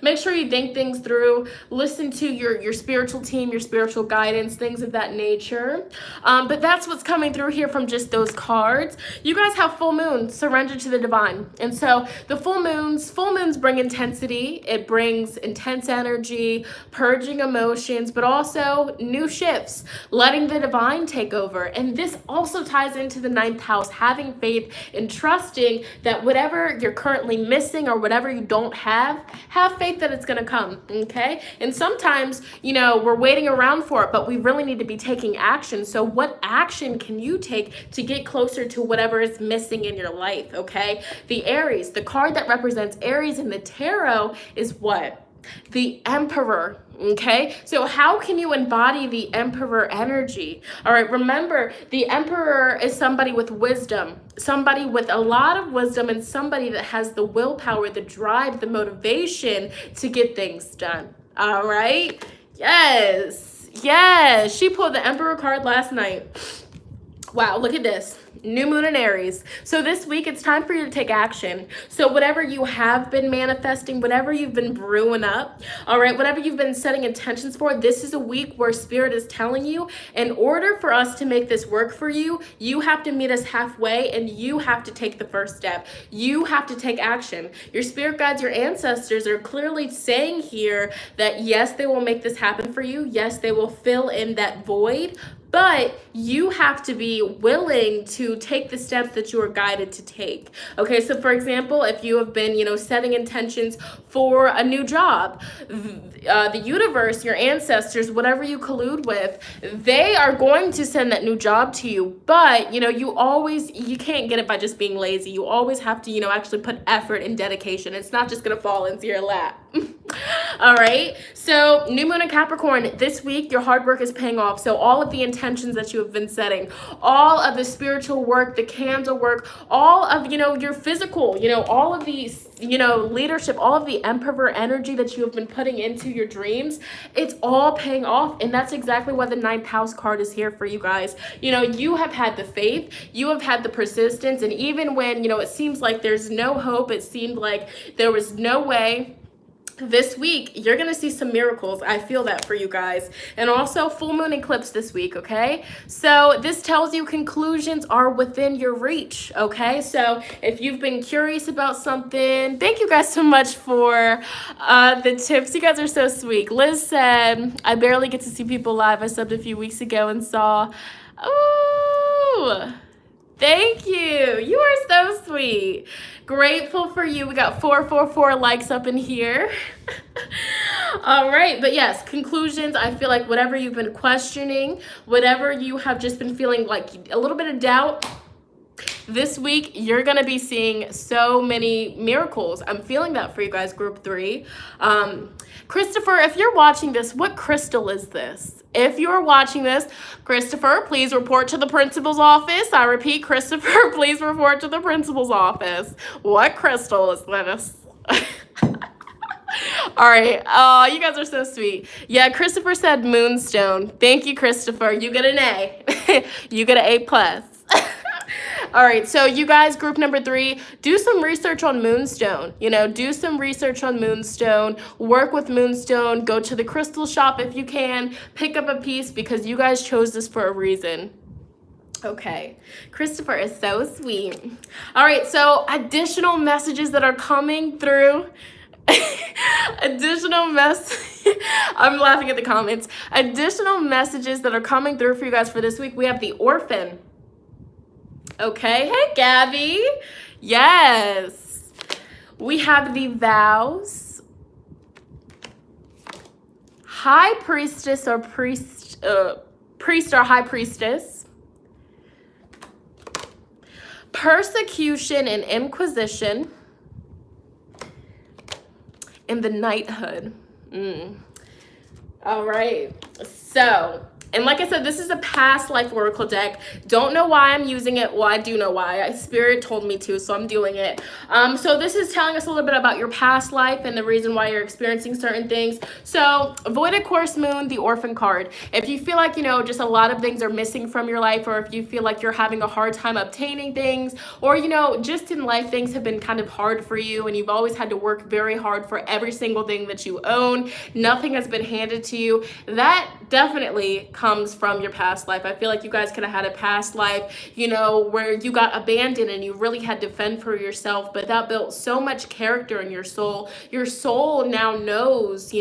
Make sure you think things through. Listen to your spiritual team, your spiritual guidance, things of that nature. But that's what's coming through here from just those cards. You guys have full moon, surrender to the divine. And so the full moons bring intensity. It brings intense energy, purging emotions, but also new shifts, letting the divine take over. And this also ties into the 9th house, having faith and trusting that whatever you're currently missing or whatever you don't have faith that it's going to come. Okay. And sometimes, we're waiting around for it, but we really need to be taking action. So what action can you take to get closer to whatever is missing in your life? Okay. The Aries, the card that represents Aries in the tarot is what? The Emperor. Okay, so how can you embody the Emperor energy? All right, remember, the Emperor is somebody with wisdom, somebody with a lot of wisdom, and somebody that has the willpower, the drive, the motivation to get things done. All right, yes, she pulled the Emperor card last night. Wow, look at this. New moon in Aries. So this week, it's time for you to take action. So whatever you have been manifesting, whatever you've been brewing up, all right, whatever you've been setting intentions for, this is a week where Spirit is telling you, in order for us to make this work for you, you have to meet us halfway, and you have to take the first step. You have to take action. Your spirit guides, your ancestors are clearly saying here that yes, they will make this happen for you. Yes, they will fill in that void. But you have to be willing to take the steps that you are guided to take. Okay, so for example, if you have been, setting intentions for a new job, the universe, your ancestors, whatever you collude with, they are going to send that new job to you. But, you can't get it by just being lazy. You always have to, actually put effort and dedication. It's not just going to fall into your lap. All right. So new moon in Capricorn, this week, your hard work is paying off. So all of the intentions that you have been setting, all of the spiritual work, the candle work, all of, your physical, all of these, leadership, all of the emperor energy that you have been putting into your dreams, it's all paying off. And that's exactly why the ninth house card is here for you guys. You have had the faith, you have had the persistence. And even when, it seems like there's no hope, it seemed like there was no way, this week you're gonna see some miracles. I feel that for you guys. And also full moon eclipse this week, okay? So this tells you conclusions are within your reach, okay? So if you've been curious about something, thank you guys so much for the tips. You guys are so sweet. Liz said, I barely get to see people live. I subbed a few weeks ago and saw, oh, thank you. You are so sweet. Grateful for you. We got 444 likes up in here. All right. But yes, conclusions. I feel like whatever you've been questioning, whatever you have just been feeling like a little bit of doubt, this week you're going to be seeing so many miracles. I'm feeling that for you guys, group 3. Christopher, if you're watching this, what crystal is this? If you're watching this, Christopher, please report to the principal's office. I repeat, Christopher, please report to the principal's office. What crystal is this? All right. Oh, you guys are so sweet. Yeah, Christopher said moonstone. Thank you, Christopher. You get an A. You get an A+. All right, so you guys, group number 3, do some research on moonstone. Do some research on moonstone. Work with moonstone. Go to the crystal shop if you can. Pick up a piece because you guys chose this for a reason. Okay, Christopher is so sweet. All right, so additional messages that are coming through. I'm laughing at the comments. Additional messages that are coming through for you guys for this week. We have the orphan. Okay, hey Gabby. Yes. We have the vows. High priestess or priest or high priestess. Persecution and inquisition. And the knighthood. All right. So, and like I said, this is a past life oracle deck. Don't know why I'm using it. Well, I do know why. Spirit told me to, so I'm doing it. So this is telling us a little bit about your past life and the reason why you're experiencing certain things. So Voided Course Moon, the orphan card. If you feel like, just a lot of things are missing from your life, or if you feel like you're having a hard time obtaining things, or, just in life, things have been kind of hard for you and you've always had to work very hard for every single thing that you own. Nothing has been handed to you. That definitely comes from your past life. I feel like you guys could have had a past life, where you got abandoned and you really had to fend for yourself, but that built so much character in your soul. Your soul now knows,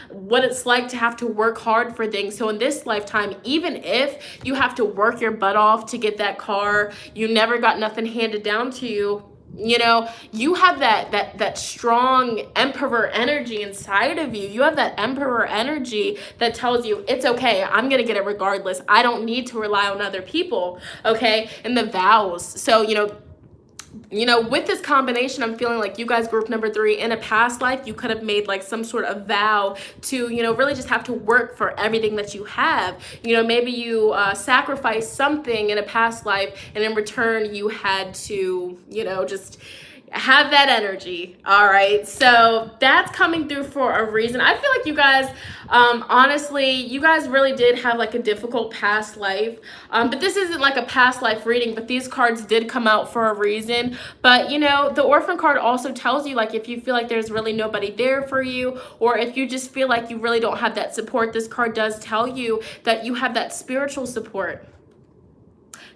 what it's like to have to work hard for things. So in this lifetime, even if you have to work your butt off to get that car, you never got nothing handed down to you, you have that strong emperor energy inside of you. You have that emperor energy that tells you it's okay. I'm going to get it regardless. I don't need to rely on other people. Okay. And the vows. So, with this combination, I'm feeling like you guys, group number 3, in a past life, you could have made like some sort of vow to, really just have to work for everything that you have. Maybe you sacrificed something in a past life and in return you had to, just have that energy. All right, so that's coming through for a reason. I feel like you guys, honestly, you guys really did have like a difficult past life, but this isn't like a past life reading, but these cards did come out for a reason. But the orphan card also tells you, like, if you feel like there's really nobody there for you, or if you just feel like you really don't have that support, this card does tell you that you have that spiritual support.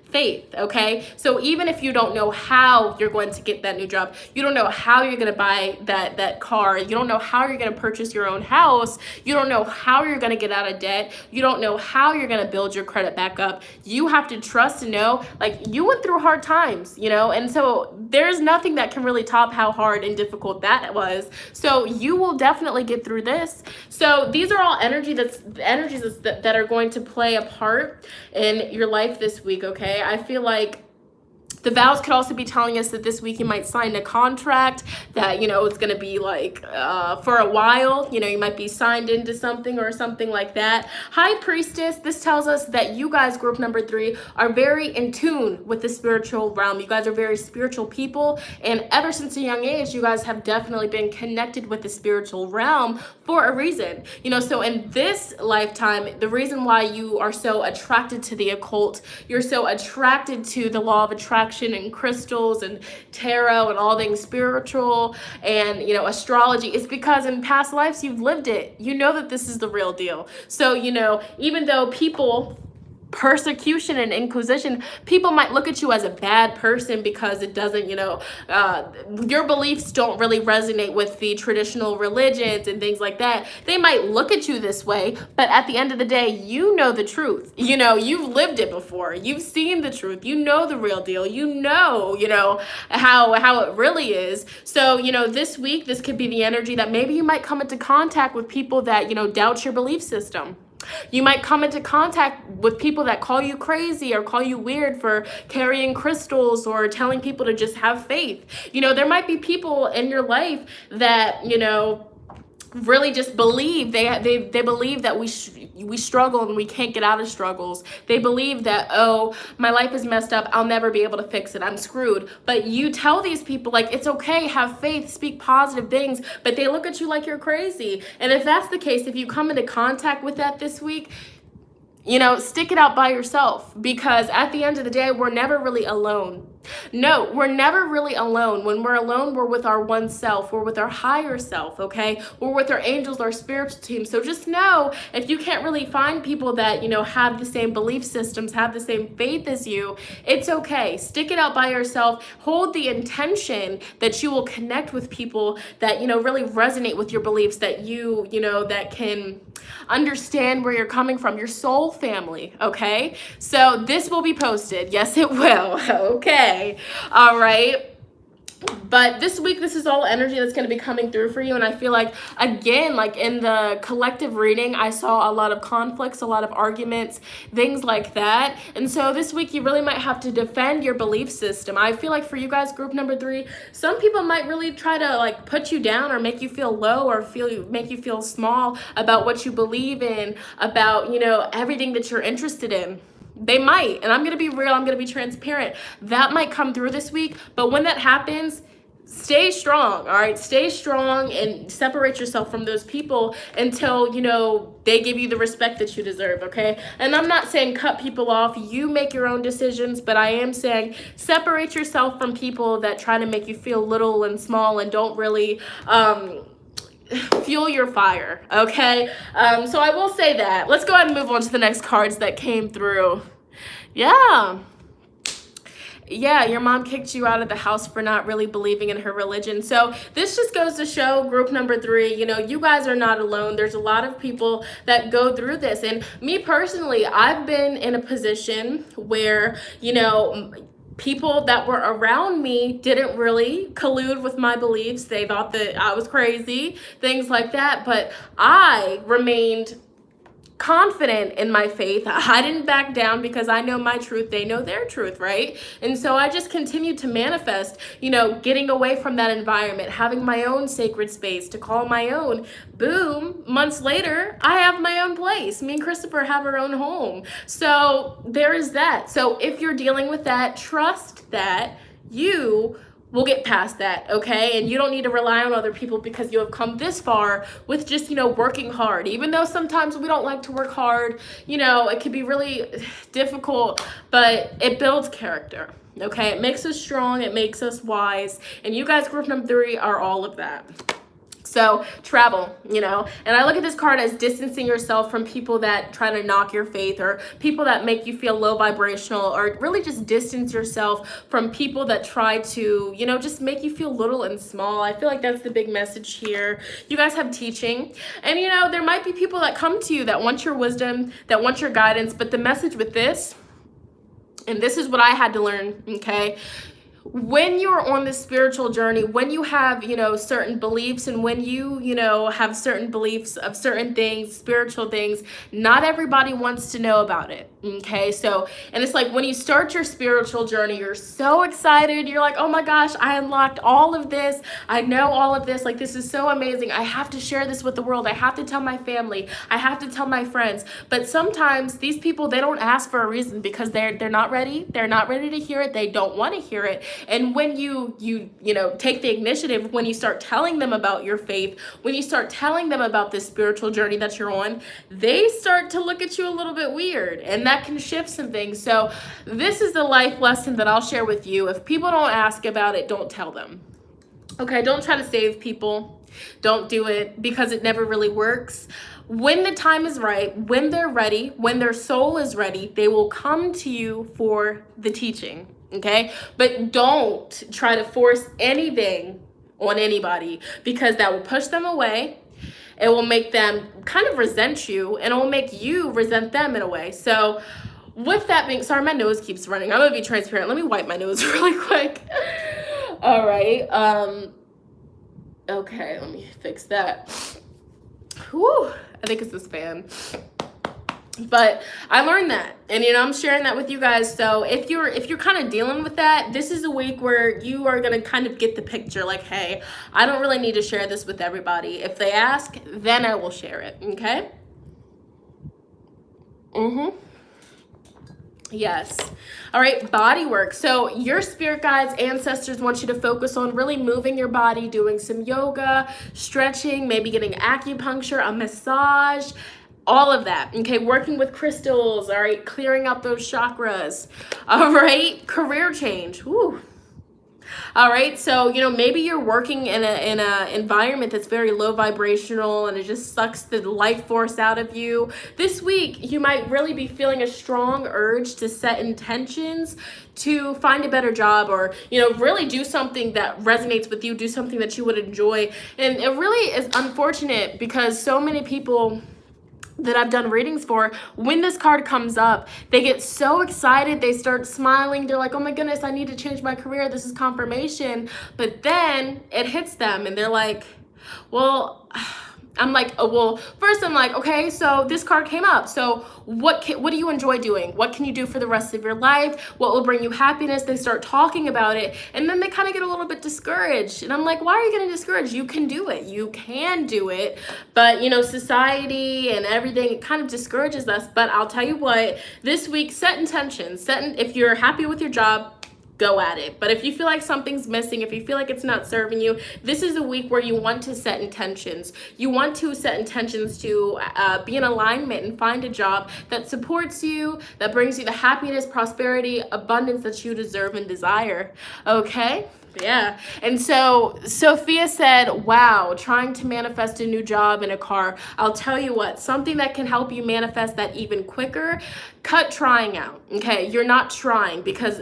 Faith, okay? So even if you don't know how you're going to get that new job, you don't know how you're going to buy that car, you don't know how you're going to purchase your own house, you don't know how you're going to get out of debt, you don't know how you're going to build your credit back up, you have to trust and know, like, you went through hard times, and so there's nothing that can really top how hard and difficult that was. So you will definitely get through this. So these are all energies that are going to play a part in your life this week, okay? I feel like The vows could also be telling us that this week you might sign a contract that, you know, it's going to be like for a while. You know, you might be signed into something or something like that. High Priestess, this tells us that you guys, group number 3, are very in tune with the spiritual realm. You guys are very spiritual people. And ever since a young age, you guys have definitely been connected with the spiritual realm for a reason. You know, so in this lifetime, the reason why you are so attracted to the occult, you're so attracted to the law of attraction and crystals and tarot and all things spiritual and, you know, astrology, is because in past lives you've lived it. You know that this is the real deal. So, you know, even though people, persecution and inquisition, people might look at you as a bad person because it doesn't, you know, your beliefs don't really resonate with the traditional religions and things like that. They might look at you this way, but at the end of the day, you know the truth. You know, you've lived it before. You've seen the truth. You know the real deal. You know, how it really is. So, you know, this week, this could be the energy that maybe you might come into contact with people that, you know, doubt your belief system. You might come into contact with people that call you crazy or call you weird for carrying crystals or telling people to just have faith. You know, there might be people in your life that, you know, really just believe they believe that we struggle and we can't get out of struggles. They believe that, oh, my life is messed up, I'll never be able to fix it, I'm screwed. But you tell these people, like, it's okay, have faith, speak positive things, but they look at you like you're crazy. And if that's the case, if you come into contact with that this week, you know, stick it out by yourself, because at the end of the day, we're never really alone. No, we're never really alone. When we're alone, we're with our one self. We're with our higher self, okay? We're with our angels, our spiritual team. So just know, if you can't really find people that, you know, have the same belief systems, have the same faith as you, it's okay. Stick it out by yourself. Hold the intention that you will connect with people that, you know, really resonate with your beliefs, that you know, that can understand where you're coming from, your soul family, okay? So this will be posted. Yes, it will. Okay. All right. But this week, this is all energy that's going to be coming through for you. And I feel like, again, like in the collective reading, I saw a lot of conflicts, a lot of arguments, things like that. And so this week, you really might have to defend your belief system. I feel like for you guys, group number 3, some people might really try to like put you down or make you feel low or make you feel small about what you believe in, about, you know, everything that you're interested in. They might, and I'm going to be real, I'm going to be transparent. That might come through this week, but when that happens, stay strong, all right? Stay strong and separate yourself from those people until, you know, they give you the respect that you deserve, okay? And I'm not saying cut people off. You make your own decisions, but I am saying separate yourself from people that try to make you feel little and small and don't really fuel your fire, okay? So I will say that. Let's go ahead and move on to the next cards that came through. Yeah, your mom kicked you out of the house for not really believing in her religion. So this just goes to show, group number 3, you know, you guys are not alone. There's a lot of people that go through this. And me personally, I've been in a position where, you know, people that were around me didn't really collude with my beliefs. They thought that I was crazy, things like that. But I remained confident in my faith. I didn't back down because I know my truth. They know their truth, right? And so I just continued to manifest, you know, getting away from that environment, having my own sacred space to call my own. Boom, months later, I have my own place. Me and Christopher have our own home. So there is that. So if you're dealing with that, trust that you will get past that, okay? And you don't need to rely on other people because you have come this far with just, you know, working hard. Even though sometimes we don't like to work hard, you know, it can be really difficult, but it builds character, okay? It makes us strong, it makes us wise, and you guys, group number 3, are all of that. So travel, you know, and I look at this card as distancing yourself from people that try to knock your faith, or people that make you feel low vibrational, or really just distance yourself from people that try to, you know, just make you feel little and small. I feel like that's the big message here. You guys have teaching, and you know, there might be people that come to you that want your wisdom, that want your guidance, but the message with this, and this is what I had to learn, okay? when you're on this spiritual journey, when you have, certain beliefs, and when you, have certain beliefs of certain things, spiritual things, not everybody wants to know about it. Okay. So, and it's like when you start your spiritual journey, you're so excited. You're like, oh my gosh, I unlocked all of this. I know all of this. Like, this is so amazing. I have to share this with the world. I have to tell my family. I have to tell my friends. But sometimes these people, they don't ask for a reason because they're not ready. They're not ready to hear it. They don't want to hear it. And when you take the initiative, when you start telling them about your faith, when you start telling them about this spiritual journey that you're on, they start to look at you a little bit weird, and that can shift some things. So this is the life lesson that I'll share with you. If people don't ask about it, don't tell them. Okay, don't try to save people. Don't do it, because it never really works. When the time is right, when they're ready, when their soul is ready, they will come to you for the teaching. Okay, but don't try to force anything on anybody, because that will push them away. It will make them kind of resent you, and it will make you resent them in a way. So with that being, sorry, my nose keeps running. I'm gonna be transparent. Let me wipe my nose really quick. All right. Okay, let me fix that. Whew, I think it's this fan. But I learned that, and I'm sharing that with you guys. So if you're kind of dealing with that, this is a week where you are going to kind of get the picture, like, hey, I don't really need to share this with everybody. If they ask, then I will share it. Okay. Yes. All right, body work. So your spirit guides, ancestors want you to focus on really moving your body, doing some yoga, stretching, maybe getting acupuncture, a massage, all of that. Okay, working with crystals. All right, clearing out those chakras. All right, career change. Woo. All right, so maybe you're working in a environment that's very low vibrational, and it just sucks the life force out of you. This week you might really be feeling a strong urge to set intentions to find a better job, or really do something that resonates with you, do something that you would enjoy. And it really is unfortunate, because so many people that I've done readings for, when this card comes up, they get so excited, they start smiling, they're like, oh my goodness, I need to change my career, this is confirmation. But then it hits them, and they're like, well, I'm like, oh, well, first I'm like, okay, so this card came up. So what do you enjoy doing? What can you do for the rest of your life? What will bring you happiness? They start talking about it, and then they kind of get a little bit discouraged. And I'm like, why are you getting discouraged? You can do it. You can do it. But, society and everything, it kind of discourages us. But I'll tell you what, this week, set intentions. If you're happy with your job, go at it. But if you feel like something's missing, if you feel like it's not serving you, this is a week where you want to set intentions. You want to set intentions to be in alignment and find a job that supports you, that brings you the happiness, prosperity, abundance that you deserve and desire. Okay? Yeah. And so Sophia said, wow, trying to manifest a new job and a car. I'll tell you what, something that can help you manifest that even quicker, cut trying out. Okay. You're not trying, because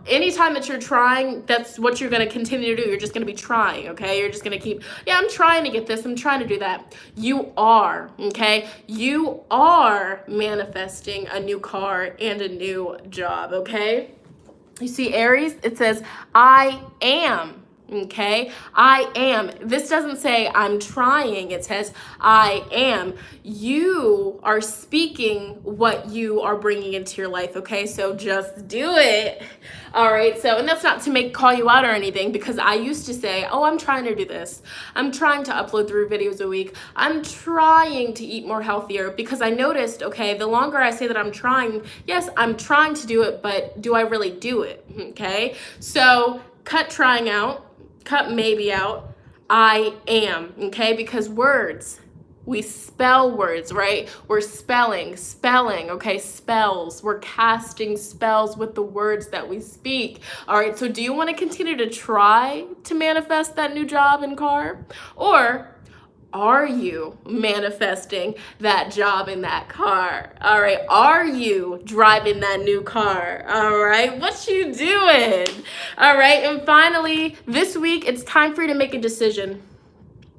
anytime that you're trying, that's what you're going to continue to do. You're just going to be trying. Okay. You're just going to keep, I'm trying to get this. I'm trying to do that. You are, okay. You are manifesting a new car and a new job. Okay. You see Aries, it says, I am, okay? I am. This doesn't say I'm trying. It says, I am. You are speaking what you are bringing into your life, okay? So just do it. All right, so, and that's not to call you out or anything, because I used to say, oh, I'm trying to do this. I'm trying to upload 3 videos a week. I'm trying to eat more healthier, because I noticed, okay, the longer I say that I'm trying, yes, I'm trying to do it, but do I really do it, okay? So cut trying out, cut maybe out, I am, okay? Because words, we spell words, right? We're spelling, okay? Spells. We're casting spells with the words that we speak. All right, so do you want to continue to try to manifest that new job and car? Or are you manifesting that job in that car? All right, are you driving that new car? All right, what you doing? All right, and finally, this week, it's time for you to make a decision.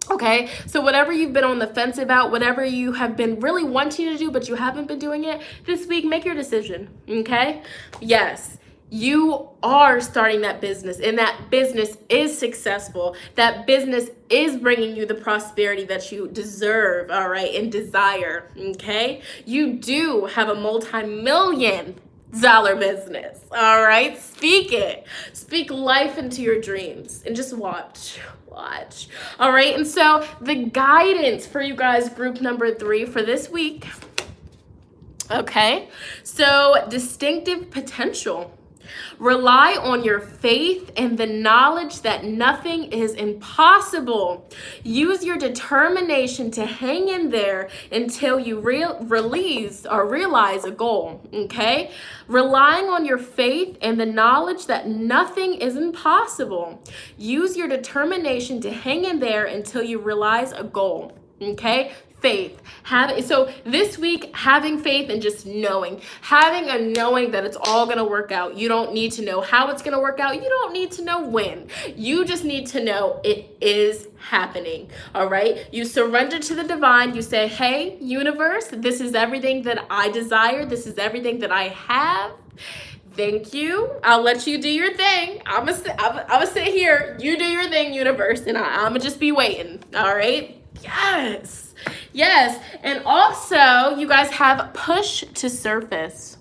Okay, so whatever you've been on the fence about, whatever you have been really wanting to do, but you haven't been doing it, this week, make your decision, okay? Yes, You are starting that business, and that business is successful. That business is bringing you the prosperity that you deserve, all right, and desire, okay? You do have a multi-million dollar business, all right? Speak it. Speak life into your dreams and just watch. All right, and so the guidance for you guys, group number 3 for this week, okay? So distinctive potential. Rely on your faith and the knowledge that nothing is impossible. Use your determination to hang in there until you realize a goal, okay? Relying on your faith and the knowledge that nothing is impossible. Use your determination to hang in there until you realize a goal, okay? Faith. So this week, having faith and just having a knowing that it's all going to work out. You don't need to know how it's going to work out. You don't need to know when. You just need to know it is happening. All right. You surrender to the divine. You say, hey, universe, this is everything that I desire. This is everything that I have. Thank you. I'll let you do your thing. I'm gonna sit here. You do your thing, universe, and I'm gonna just be waiting. All right. Yes. And also, you guys have push to surface.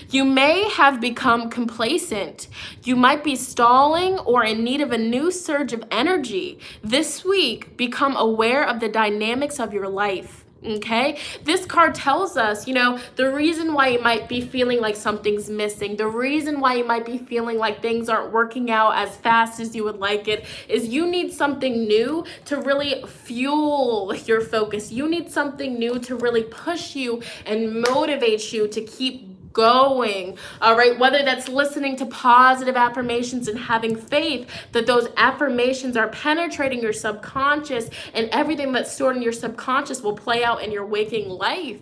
You may have become complacent. You might be stalling or in need of a new surge of energy. This week, become aware of the dynamics of your life. Okay, this card tells us, the reason why you might be feeling like something's missing, the reason why you might be feeling like things aren't working out as fast as you would like it, is you need something new to really fuel your focus. You need something new to really push you and motivate you to keep going. All right, whether that's listening to positive affirmations and having faith that those affirmations are penetrating your subconscious, and everything that's stored in your subconscious will play out in your waking life.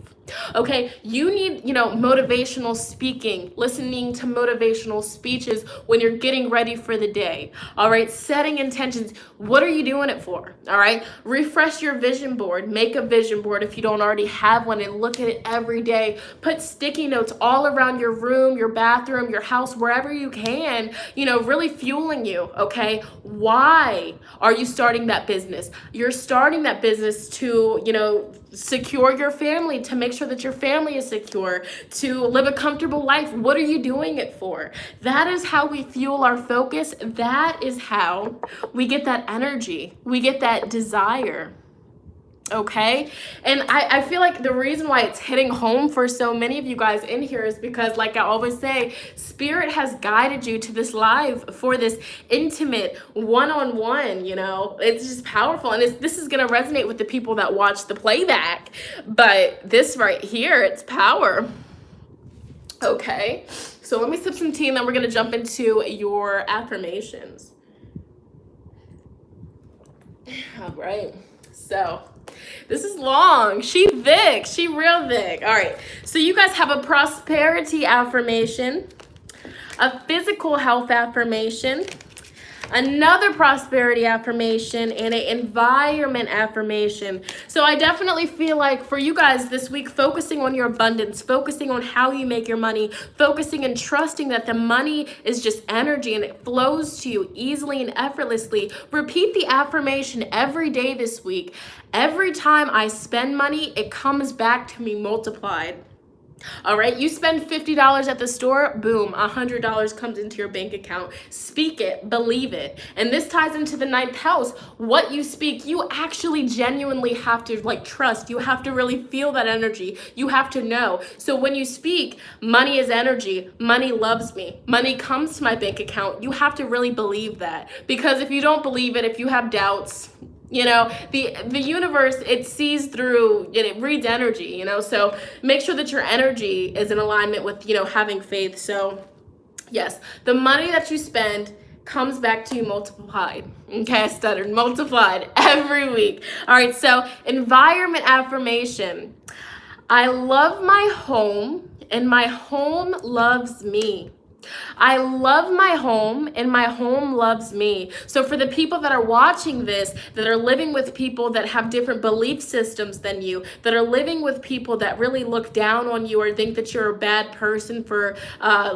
Okay, you need, motivational speaking, listening to motivational speeches when you're getting ready for the day. All right, setting intentions. What are you doing it for? All right, refresh your vision board. Make a vision board if you don't already have one, and look at it every day. Put sticky notes all around your room, your bathroom, your house, wherever you can, really fueling you. Okay, why are you starting that business? You're starting that business to, secure your family, to make sure that your family is secure, to live a comfortable life. What are you doing it for? That is how we fuel our focus. That is how we get that energy. We get that desire. Okay, and I feel like the reason why it's hitting home for so many of you guys in here is because, like I always say, Spirit has guided you to this live for this intimate one-on-one. It's just powerful, and this is going to resonate with the people that watch the playback, but this right here, it's power. Okay, so let me sip some tea, and then we're going to jump into your affirmations. All right, so this is long. She thick. She real thick. All right. So you guys have a prosperity affirmation, a physical health affirmation, another prosperity affirmation, and an environment affirmation. So I definitely feel like for you guys this week, focusing on your abundance, focusing on how you make your money, focusing and trusting that the money is just energy and it flows to you easily and effortlessly. Repeat the affirmation every day this week. Every time I spend money, it comes back to me multiplied. All right, you spend $50 at the store, boom, $100 comes into your bank account. Speak it, believe it. And this ties into the 9th house. What you speak, you actually genuinely have to trust. You have to really feel that energy. You have to know. So when you speak, money is energy. Money loves me. Money comes to my bank account. You have to really believe that. Because if you don't believe it, if you have doubts, the universe, it sees through, it reads energy, so make sure that your energy is in alignment with, having faith. So yes, the money that you spend comes back to you multiplied. Okay, I stuttered. Multiplied every week. All right, so environment affirmation. I love my home and my home loves me. I love my home and my home loves me. So for the people that are watching this, that are living with people that have different belief systems than you, that are living with people that really look down on you or think that you're a bad person for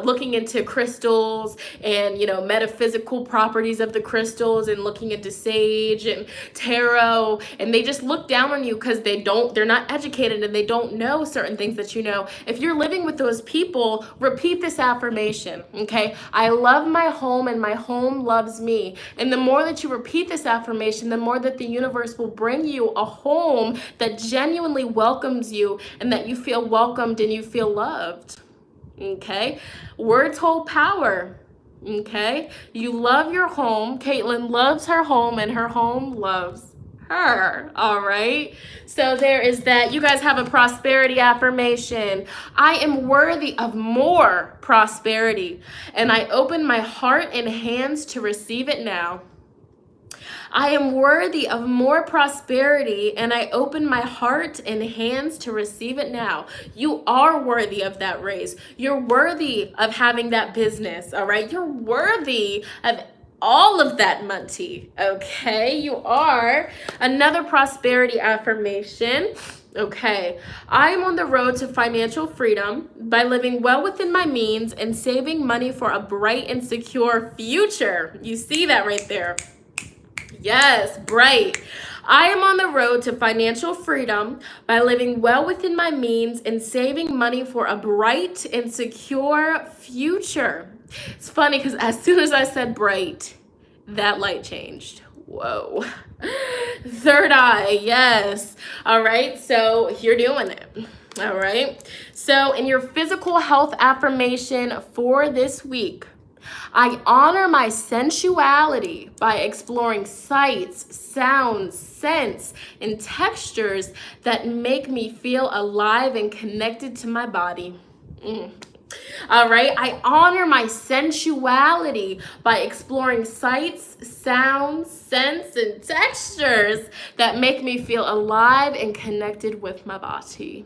looking into crystals and, metaphysical properties of the crystals and looking into sage and tarot, and they just look down on you because they're not educated and they don't know certain things that you know. If you're living with those people, repeat this affirmation. Okay, I love my home and my home loves me. And the more that you repeat this affirmation, the more that the universe will bring you a home that genuinely welcomes you and that you feel welcomed and you feel loved. Okay, words hold power. Okay, you love your home. Caitlin loves her home and her home loves her. All right, so there is that. You guys have a prosperity affirmation. I am worthy of more prosperity, and I open my heart and hands to receive it now. I am worthy of more prosperity, and I open my heart and hands to receive it now. You are worthy of that raise. You're worthy of having that business, all right? You're worthy of all of that money, okay? You are. Another prosperity affirmation. Okay, I am on the road to financial freedom by living well within my means and saving money for a bright and secure future. You see that right there? Yes, bright. I am on the road to financial freedom by living well within my means and saving money for a bright and secure future. It's funny because as soon as I said bright, that light changed. Whoa. Third eye, yes. All right, so you're doing it. All right. So in your physical health affirmation for this week, I honor my sensuality by exploring sights, sounds, scents, and textures that make me feel alive and connected to my body. All right, I honor my sensuality by exploring sights, sounds, scents, and textures that make me feel alive and connected with my body.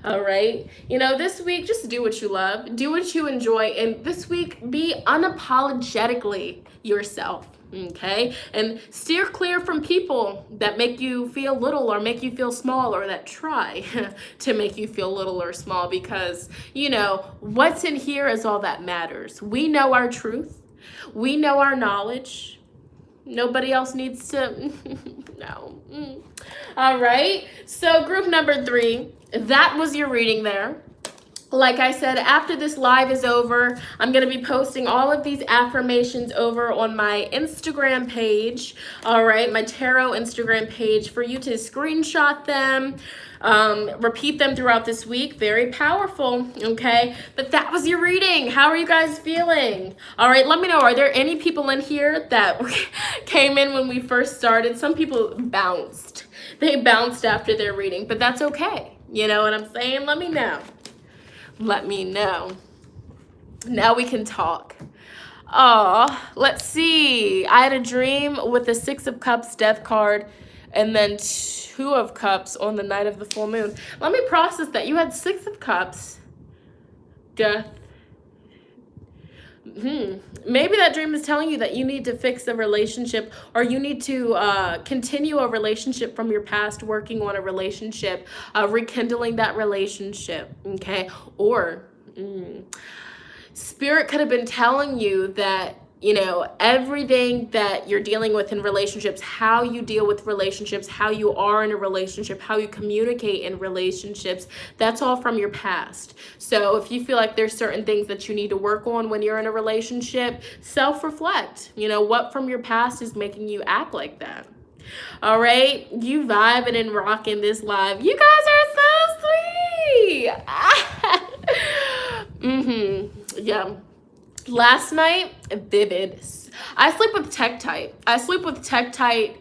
All right, this week, just do what you love, do what you enjoy, and this week, be unapologetically yourself. Okay, and steer clear from people that make you feel little or make you feel small or that try to make you feel little or small, because what's in here is all that matters. We know our truth, we know our knowledge. Nobody else needs to no. All right, so group number 3, that was your reading there. Like I said, after this live is over, I'm going to be posting all of these affirmations over on my Instagram page, all right, my tarot Instagram page, for you to screenshot them, repeat them throughout this week. Very powerful, okay? But that was your reading. How are you guys feeling? All right, let me know. Are there any people in here that came in when we first started? Some people bounced. They bounced after their reading, but that's okay. You know what I'm saying? Let me know. Let me know. Now we can talk. Let's see. I had a dream with the 6 of Cups death card and then 2 of Cups on the night of the full moon. Let me process that. You had 6 of Cups, death. Maybe that dream is telling you that you need to fix a relationship, or you need to continue a relationship from your past, working on a relationship, rekindling that relationship, okay? Or Spirit could have been telling you that, everything that you're dealing with in relationships, how you deal with relationships, how you are in a relationship, how you communicate in relationships, that's all from your past. So if you feel like there's certain things that you need to work on when you're in a relationship, self-reflect. What from your past is making you act like that? All right, you vibing and rocking this live. You guys are so sweet. Yeah. Last night, vivid. I sleep with Tektite. I sleep with Tektite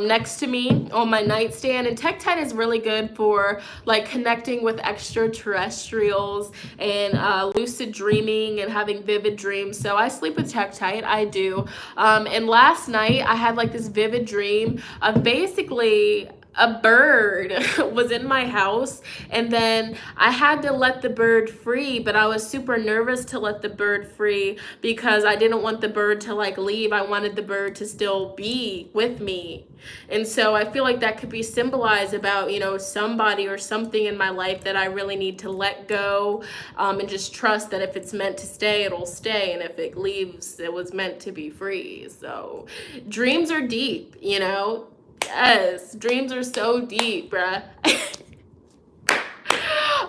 next to me on my nightstand, and Tektite is really good for connecting with extraterrestrials and lucid dreaming and having vivid dreams. So I sleep with Tektite. I do. And last night I had this vivid dream of basically a bird was in my house, and then I had to let the bird free, but I was super nervous to let the bird free because I didn't want the bird to like leave. I wanted the bird to still be with me. And so I feel like that could be symbolized about, you know, somebody or something in my life that I really need to let go, and just trust that if it's meant to stay, it'll stay. And if it leaves, it was meant to be free. So dreams are deep, you know? Yes, dreams are so deep, bruh.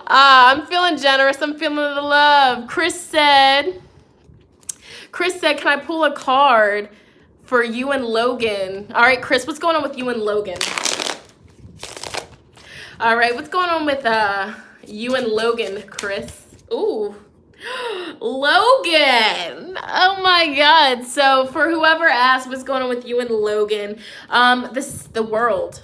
I'm feeling generous. I'm feeling the love. Chris said, can I pull a card for you and Logan? All right, Chris, what's going on with you and Logan? All right, what's going on with you and Logan, Chris? Ooh. Logan, oh my god. So for whoever asked what's going on with you and Logan, the world,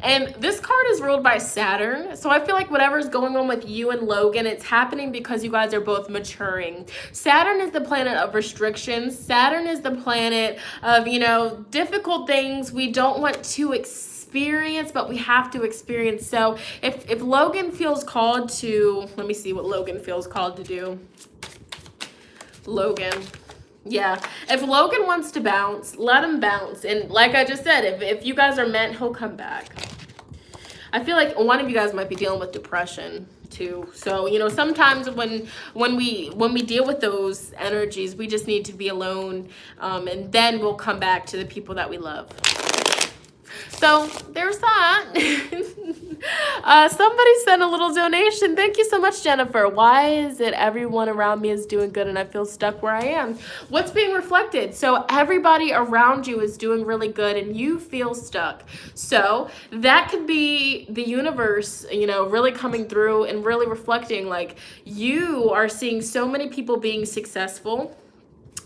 and this card is ruled by Saturn. So I feel like whatever's going on with you and Logan, it's happening because you guys are both maturing. Saturn is the planet of restrictions. Saturn is the planet of, you know, difficult things we don't want to experience, but we have to experience. So if Logan feels called to, let me see what Logan feels called to do. Logan, yeah, if Logan wants to bounce, let him bounce. And like I just said, if you guys are meant, he'll come back. I feel like one of you guys might be dealing with depression too. So, you know, sometimes when we deal with those energies, we just need to be alone, and then we'll come back to the people that we love. So there's that. Somebody sent a little donation. Thank you so much, Jennifer. Why is it everyone around me is doing good and I feel stuck where I am? What's being reflected? So everybody around you is doing really good and you feel stuck. So that could be the universe, you know, really coming through and really reflecting, like, you are seeing so many people being successful.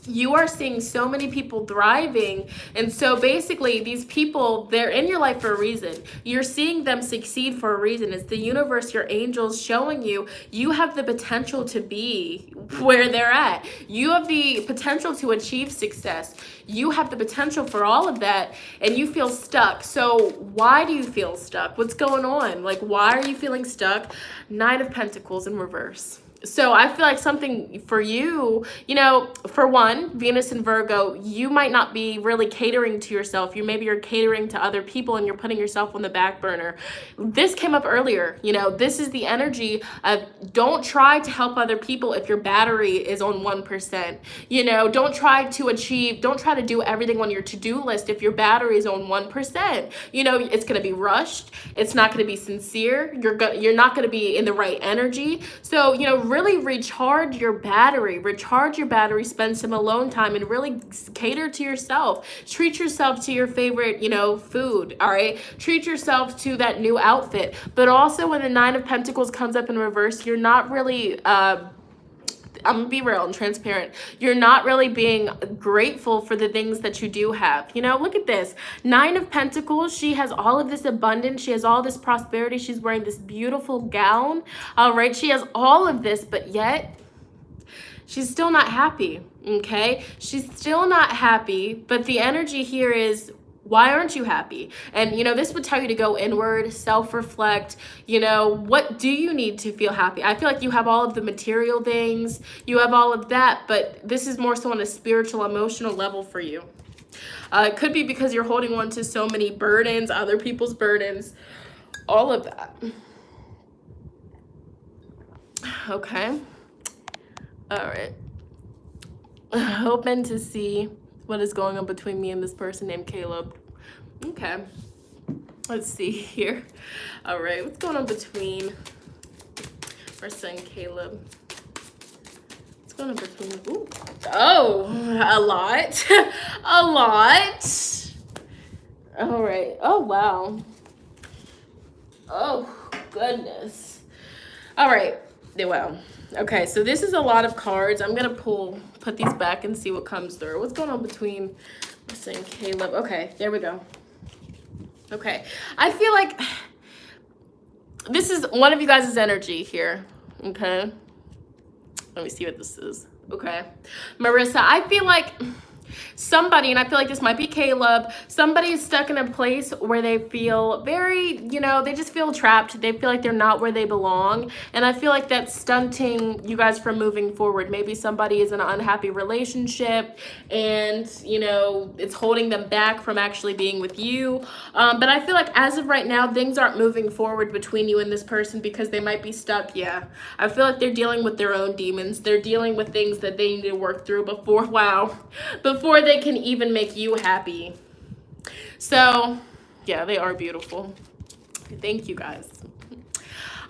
You are seeing so many people thriving. And so basically these people, they're in your life for a reason. You're seeing them succeed for a reason. It's the universe, your angels showing you, you have the potential to be where they're at. You have the potential to achieve success. You have the potential for all of that, and you feel stuck. So why do you feel stuck? What's going on? Like, why are you feeling stuck? Nine of Pentacles in reverse. So I feel like something for you, you know, for one, Venus and Virgo, you might not be really catering to yourself. Maybe you're catering to other people and you're putting yourself on the back burner. This came up earlier. You know, this is the energy of don't try to help other people if your battery is on 1%. You know, don't try to do everything on your to-do list if your battery is on 1%. You know, it's going to be rushed. It's not going to be sincere. You're not going to be in the right energy. So, you know, really recharge your battery, spend some alone time and really cater to yourself. Treat yourself to your favorite, you know, food, all right? Treat yourself to that new outfit. But also when the Nine of Pentacles comes up in reverse, you're not really, I'm gonna be real and transparent. You're not really being grateful for the things that you do have. You know, look at this. Nine of Pentacles, she has all of this abundance. She has all this prosperity. She's wearing this beautiful gown. All right, she has all of this, but yet she's still not happy, okay? She's still not happy, but the energy here is, why aren't you happy? And, you know, this would tell you to go inward, self-reflect. You know, what do you need to feel happy? I feel like you have all of the material things. You have all of that, but this is more so on a spiritual, emotional level for you. It could be because you're holding on to so many burdens, other people's burdens, all of that. Okay. All right. Hoping to see what is going on between me and this person named Caleb. Okay. Let's see here. All right. What's going on between our son Caleb? What's going on between... Ooh. Oh, a lot. A lot. All right. Oh, wow. Oh, goodness. All right. Wow. Okay, so this is a lot of cards. I'm going to put these back and see what comes through. What's going on between us and Caleb? Okay, there we go. Okay, I feel like this is one of you guys' energy here. Okay, let me see what this is. Okay, Marissa, I feel like somebody, and I feel like this might be Caleb, somebody is stuck in a place where they feel very, they just feel trapped. They feel like they're not where they belong. And I feel like that's stunting you guys from moving forward. Maybe somebody is in an unhappy relationship and, it's holding them back from actually being with you. But I feel like as of right now, things aren't moving forward between you and this person because they might be stuck. Yeah. I feel like they're dealing with their own demons. They're dealing with things that they need to work through before they can even make you happy. So yeah, they are beautiful. Thank you guys.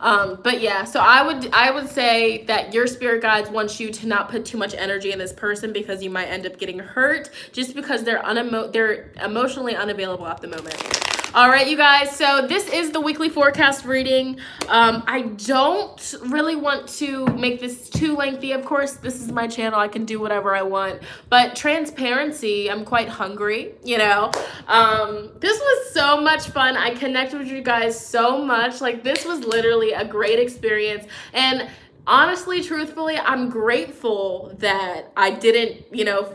But yeah, so I would say that your spirit guides want you to not put too much energy in this person because you might end up getting hurt just because they're emotionally unavailable at the moment. All right, you guys, so this is the weekly forecast reading. I don't really want to make this too lengthy. Of course, this is my channel. I can do whatever I want. But transparency, I'm quite hungry, This was so much fun. I connected with you guys so much. Like, this was literally a great experience. And honestly, truthfully, I'm grateful that I didn't,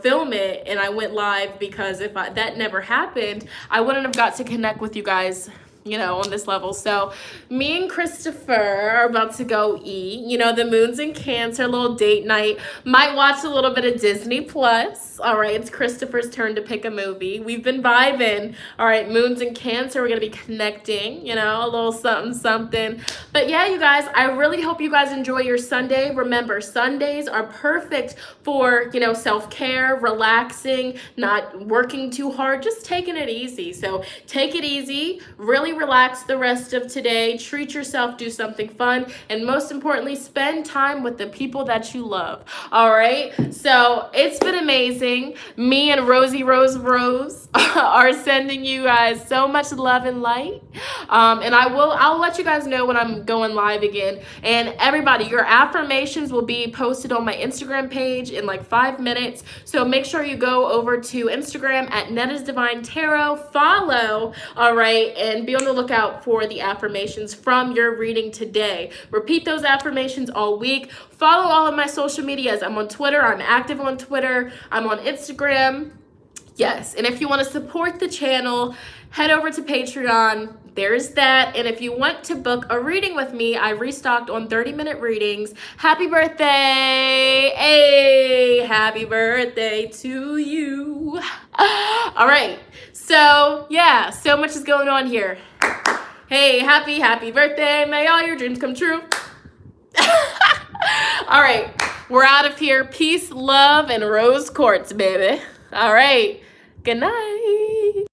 film it and I went live, because if that never happened, I wouldn't have got to connect with you guys, on this level. So me and Christopher are about to go eat. The moon's in Cancer, a little date night. Might watch a little bit of Disney Plus. All right, it's Christopher's turn to pick a movie. We've been vibing. All right, moon's in Cancer. We're going to be connecting, a little something, something. But yeah, you guys, I really hope you guys enjoy your Sunday. Remember, Sundays are perfect for, self-care, relaxing, not working too hard, just taking it easy. So take it easy, really relax the rest of today, treat yourself, do something fun, and most importantly, spend time with the people that you love. All right, so it's been amazing. Me and Rosie Rose are sending you guys so much love and light, and I'll let you guys know when I'm going live again. And everybody, your affirmations will be posted on my Instagram page in like 5 minutes, so make sure you go over to Instagram at Netta's Divine Tarot, follow, all right, and be on the lookout for the affirmations from your reading today. Repeat those affirmations all week. Follow all of my social medias. I'm on Twitter. I'm active on Twitter. I'm on Instagram. Yes, and if you want to support the channel, head over to Patreon. There's that. And if you want to book a reading with me, I restocked on 30-minute readings. Happy birthday! Hey, happy birthday to you. All right. So, yeah, so much is going on here. Hey, happy birthday. May all your dreams come true. All right, we're out of here. Peace, love, and rose quartz, baby. All right, good night.